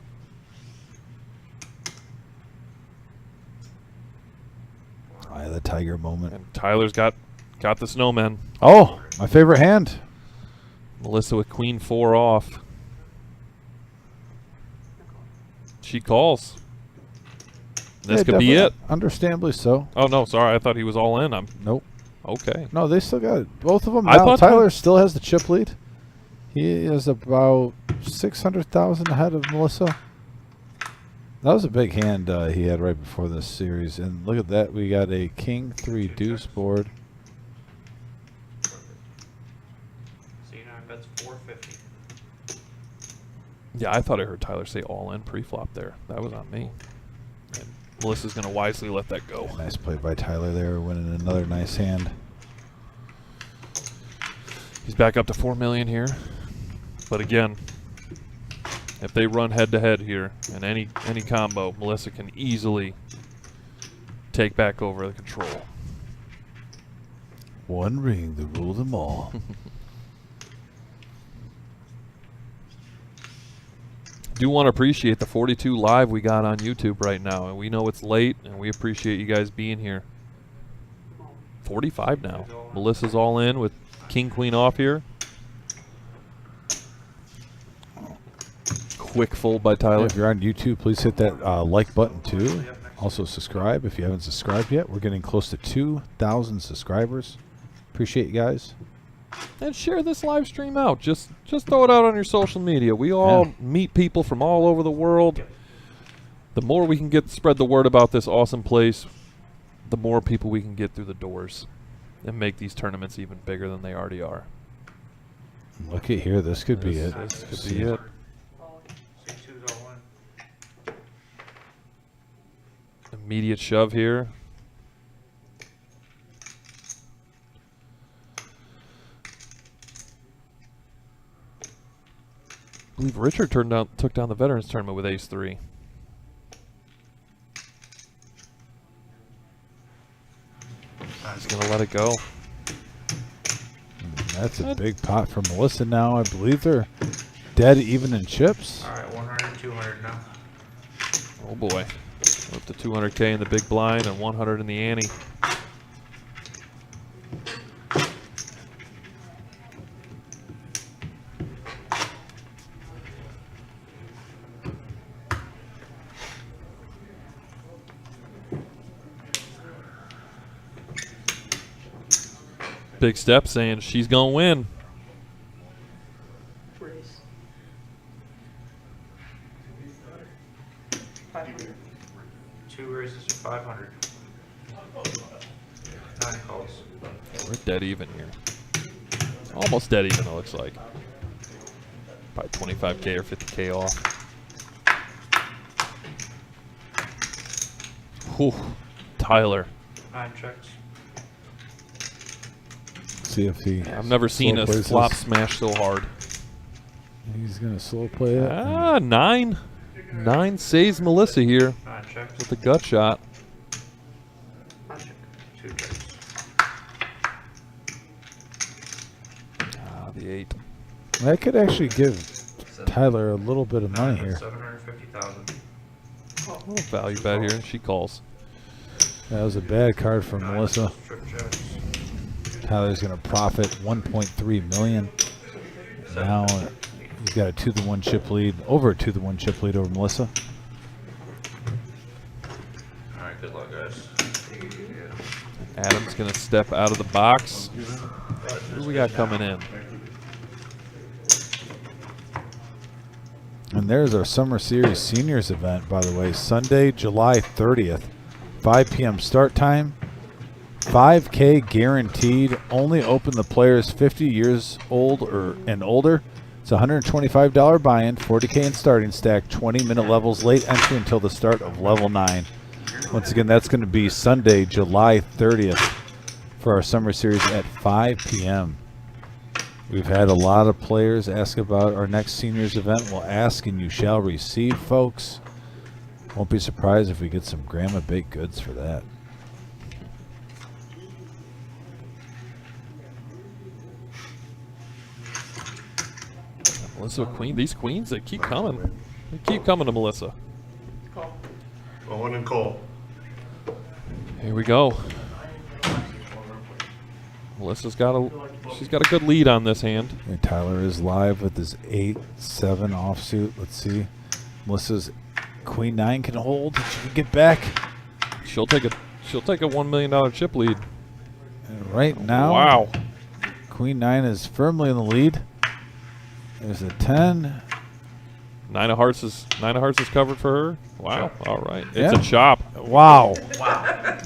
The tiger moment. And Tyler's got the snowman. Oh, my favorite hand. Melissa with queen 4 off. She calls. This Yeah, could be definitely. it. Understandably so. Oh no, sorry. I thought he was all in. I'm Nope. okay. No, they still got it. Both of them. I Now thought Tyler still has the chip lead. He is about 600,000 ahead of Melissa. That was a big hand he had right before this series. And look at that. We got a king 3 deuce board. C9 bets 450. Yeah, I thought I heard Tyler say all in pre-flop there. That was on me. And Melissa's going to wisely let that go. Nice play by Tyler there, winning another nice hand. He's back up to 4 million here. But again, if they run head-to-head here in any combo, Melissa can easily take back over the control. One ring to rule them all. Do want to appreciate the 42 live we got on YouTube right now, and we know it's late, and we appreciate you guys being here. 45 now. Melissa's all in with king queen off here. Quick fold by Tyler. If you're on YouTube, please hit that like button too. Also subscribe if you haven't subscribed yet. We're getting close to 2,000 subscribers. Appreciate you guys. And share this live stream out. Just throw it out on your social media. We all meet people from all over the world. The more we can spread the word about this awesome place, the more people we can get through the doors and make these tournaments even bigger than they already are. Look at here. This could be it. This could be it. C2's all in. Immediate shove here. I believe Richard took down the Veterans Tournament with ace-3. He's going to let it go. That's a big pot for Melissa now. I believe they're dead even in chips. All right, 100, 200 now. Oh boy. Up to 200K in the big blind and 100 in the ante. Big Step saying she's going to win. Raise. 500. 2 raises to 500. 9 calls. We're dead even here. Almost dead even, it looks like. Probably 25K or 50K off. Whew. Tyler. 9 checks. See if he. I've never seen a plays flop this. smash so hard. He's gonna slow play it. Ah, 9. 9 saves Melissa here 9 checks. with the gut shot. 2 checks. Ah, the 8. That could actually give Tyler a little bit of money here. 750,000. A little value bet here, and she calls. That was a bad card for Melissa. Strip checks. Tyler's gonna profit 1.3 million. Now he's got a 2-1 chip lead, over a 2-1 chip lead over Melissa. All right, good luck, guys. Adam's going to step out of the box. Who do we got coming in? And there's our Summer Series Seniors event, by the way, Sunday, July 30th, 5 p.m. start time. 5K guaranteed. Only open the players 50 years old and older. It's $125 buy-in, 40K in starting stack, 20-minute levels, late entry until the start of level 9. Once again, that's going to be Sunday, July 30th for our Summer Series at 5 p.m. We've had a lot of players ask about our next seniors event. We'll ask and you shall receive, folks. Won't be surprised if we get some grandma baked goods for that. Melissa Queen. These queens, they keep coming. They keep coming to Melissa. Owen and Cole. Here we go. Melissa's got she's got a good lead on this hand. And Tyler is live with his 8-7 offsuit. Let's see. Melissa's Queen 9 can hold. She can get back. She'll take a $1 million chip lead. And right now, Wow. Queen 9 is firmly in the lead. There's a 10. Nine of hearts is covered for her. Wow. All right. It's Yeah. a chop. Wow.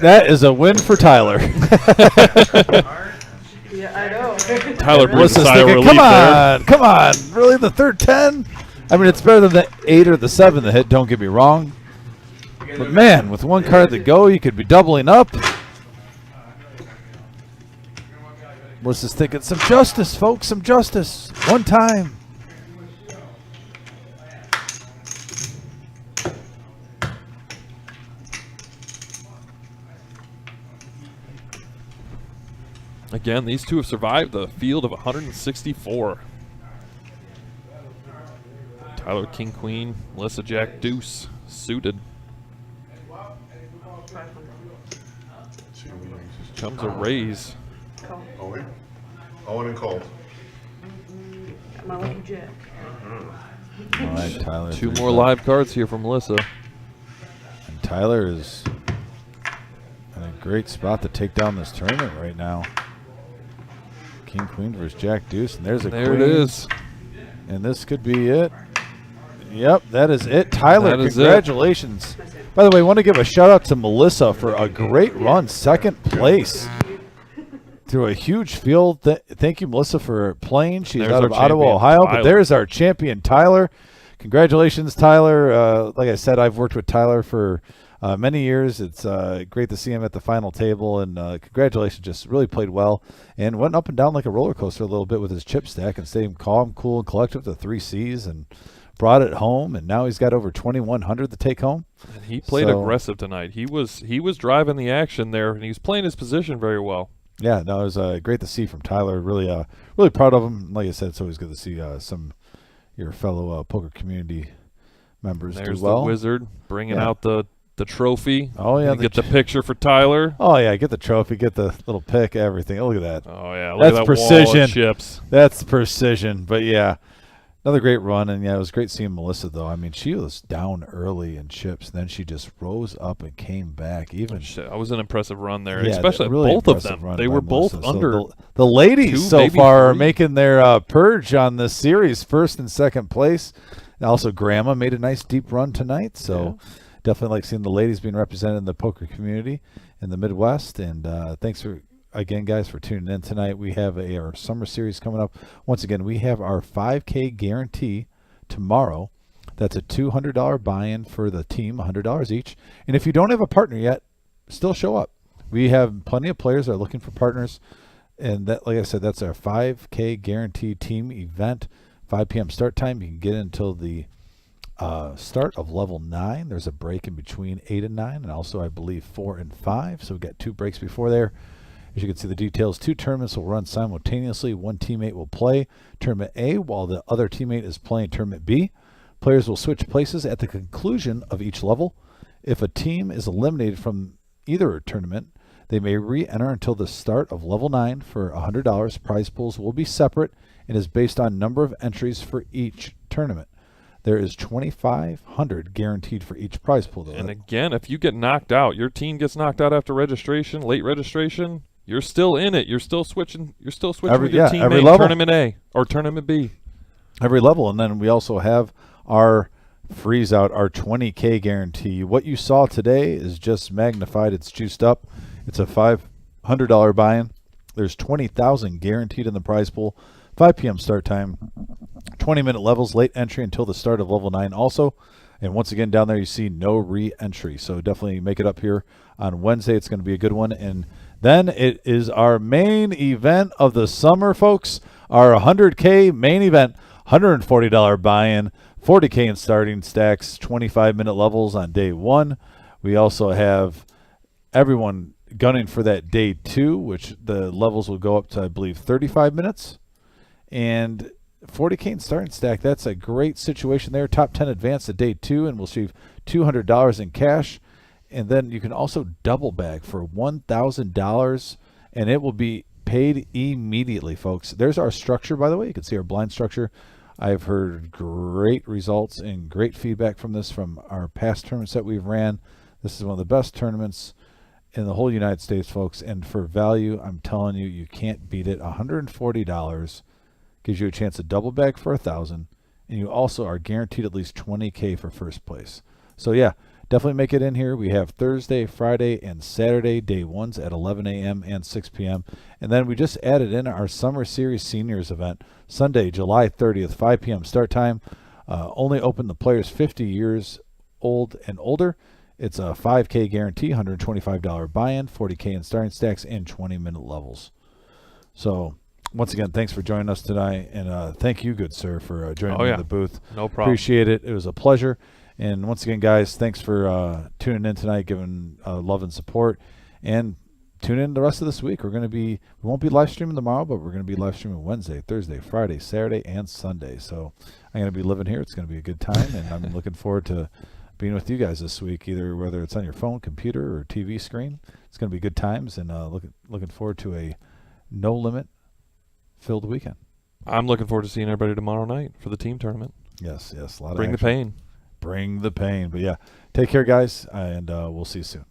That is a win for Tyler. Yeah, I know. Tyler breathed a Melissa's sigh of thinking, relief come on. Really, the third 10? I mean, it's better than the 8 or the 7 that hit, don't get me wrong. But man, with one card to go, you could be doubling up. Melissa's thinking, some justice, folks, some justice. One time. Again, these two have survived the field of 164. Tyler King Queen, Melissa Jack Deuce, suited. Comes a raise. Owen. Owen and Cole. My lucky jack. All right, Tyler. Two more live cards here from Melissa. And Tyler is in a great spot to take down this tournament right now. King Queen versus Jack Deuce, and there's a There queen. it is. And this could be it. Yep, that is it. Tyler, That is it. congratulations. By the way, I want to give a shout out to Melissa for a great run, second place. Through a huge field. Thank you, Melissa, for playing. She's There's out our of Ottawa, champion, Ohio, but Tyler. there's our champion, Tyler. Congratulations, Tyler. Like I said, I've worked with Tyler for many years. It's great to see him at the final table, and congratulations. Just really played well and went up and down like a roller coaster a little bit with his chip stack and stayed calm, cool, and collective to 3 Cs and brought it home. And now he's got over 2,100 to take home. And he played So- aggressive tonight. He was driving the action there, and he was playing his position very well. Yeah, no, it was great to see from Tyler. Really, really proud of him. Like I said, it's always good to see some your fellow poker community members There's do well. the wizard bringing Yeah. out the trophy. Oh yeah, And get the picture for Tyler. Oh yeah, get the trophy, get the little pick, everything. Oh, look at that. Oh yeah, look That's at that precision. wall of chips. That's precision. But yeah, another great run. And yeah, it was great seeing Melissa though. I mean, she was down early in chips, then she just rose up and came back. Even Shit, that was an impressive run there, yeah, especially really both of impressive them. run They by were both Melissa. So under. the ladies two, so maybe far are three. making their purge on this series, first and second place. And also, Grandma made a nice deep run tonight. So definitely like seeing the ladies being represented in the poker community in the Midwest. And thanks for again, guys, for tuning in tonight. We have our summer series coming up. Once again, we have our 5K guarantee tomorrow. That's a $200 buy-in for the team, $100 each. And if you don't have a partner yet, still show up. We have plenty of players that are looking for partners. And that, like I said, that's our 5K guaranteed team event. 5 p.m. start time. You can get until the start of level 9. There's a break in between 8 and 9, and also I believe 4 and 5. So we got 2 breaks before there. As you can see the details, 2 tournaments will run simultaneously. One teammate will play Tournament A while the other teammate is playing Tournament B. Players will switch places at the conclusion of each level. If a team is eliminated from either tournament, they may re-enter until the start of level 9 for $100. Prize pools will be separate and is based on number of entries for each tournament. There is 2,500 guaranteed for each prize pool. And again, if you get knocked out, your team gets knocked out after registration, late registration, you're still in it. You're still switching. You're still switching with your every teammate. level. Tournament A or Tournament B. Every level. And then we also have our Freezeout, our 20K guarantee. What you saw today is just magnified. It's juiced up. It's a $500 buy-in. There's 20,000 guaranteed in the prize pool. 5 p.m. start time. 20-minute levels, late entry until the start of level 9 also. And once again, down there you see no re-entry. So definitely make it up here on Wednesday. It's going to be a good one. And then it is our main event of the summer, folks. Our 100K main event, $140 buy-in, 40K in starting stacks, 25-minute levels on day 1. We also have everyone gunning for that day 2, which the levels will go up to, I believe, 35 minutes. And 40K in starting stack, that's a great situation there. Top 10 advance at day 2, and we'll receive $200 in cash. And then you can also double bag for $1,000, and it will be paid immediately, folks. There's our structure, by the way. You can see our blind structure. I've heard great results and great feedback from this from our past tournaments that we've ran. This is one of the best tournaments in the whole United States, folks. And for value, I'm telling you, you can't beat it. $140 gives you a chance to double bag for $1,000, and you also are guaranteed at least 20K for first place. So yeah, definitely make it in here. We have Thursday, Friday, and Saturday day 1s at 11 a.m. and 6 p.m. And then we just added in our Summer Series Seniors event, Sunday, July 30th, 5 p.m. start time. Only open to players 50 years old and older. It's a 5K guarantee, $125 buy-in, 40K in starting stacks, and 20-minute levels. So once again, thanks for joining us tonight, and thank you, good sir, for joining me in the booth. No problem. Appreciate it. It was a pleasure. And once again, guys, thanks for tuning in tonight, giving love and support. And tune in the rest of this week. We won't be live streaming tomorrow, but we're going to be live streaming Wednesday, Thursday, Friday, Saturday, and Sunday. So I'm going to be living here. It's going to be a good time, and I'm looking forward to being with you guys this week, either whether it's on your phone, computer, or TV screen. It's going to be good times, and looking forward to a no-limit filled weekend. I'm looking forward to seeing everybody tomorrow night for the team tournament. Yes, a lot of Bring the action. pain. Bring the pain. But yeah, take care, guys, and we'll see you soon.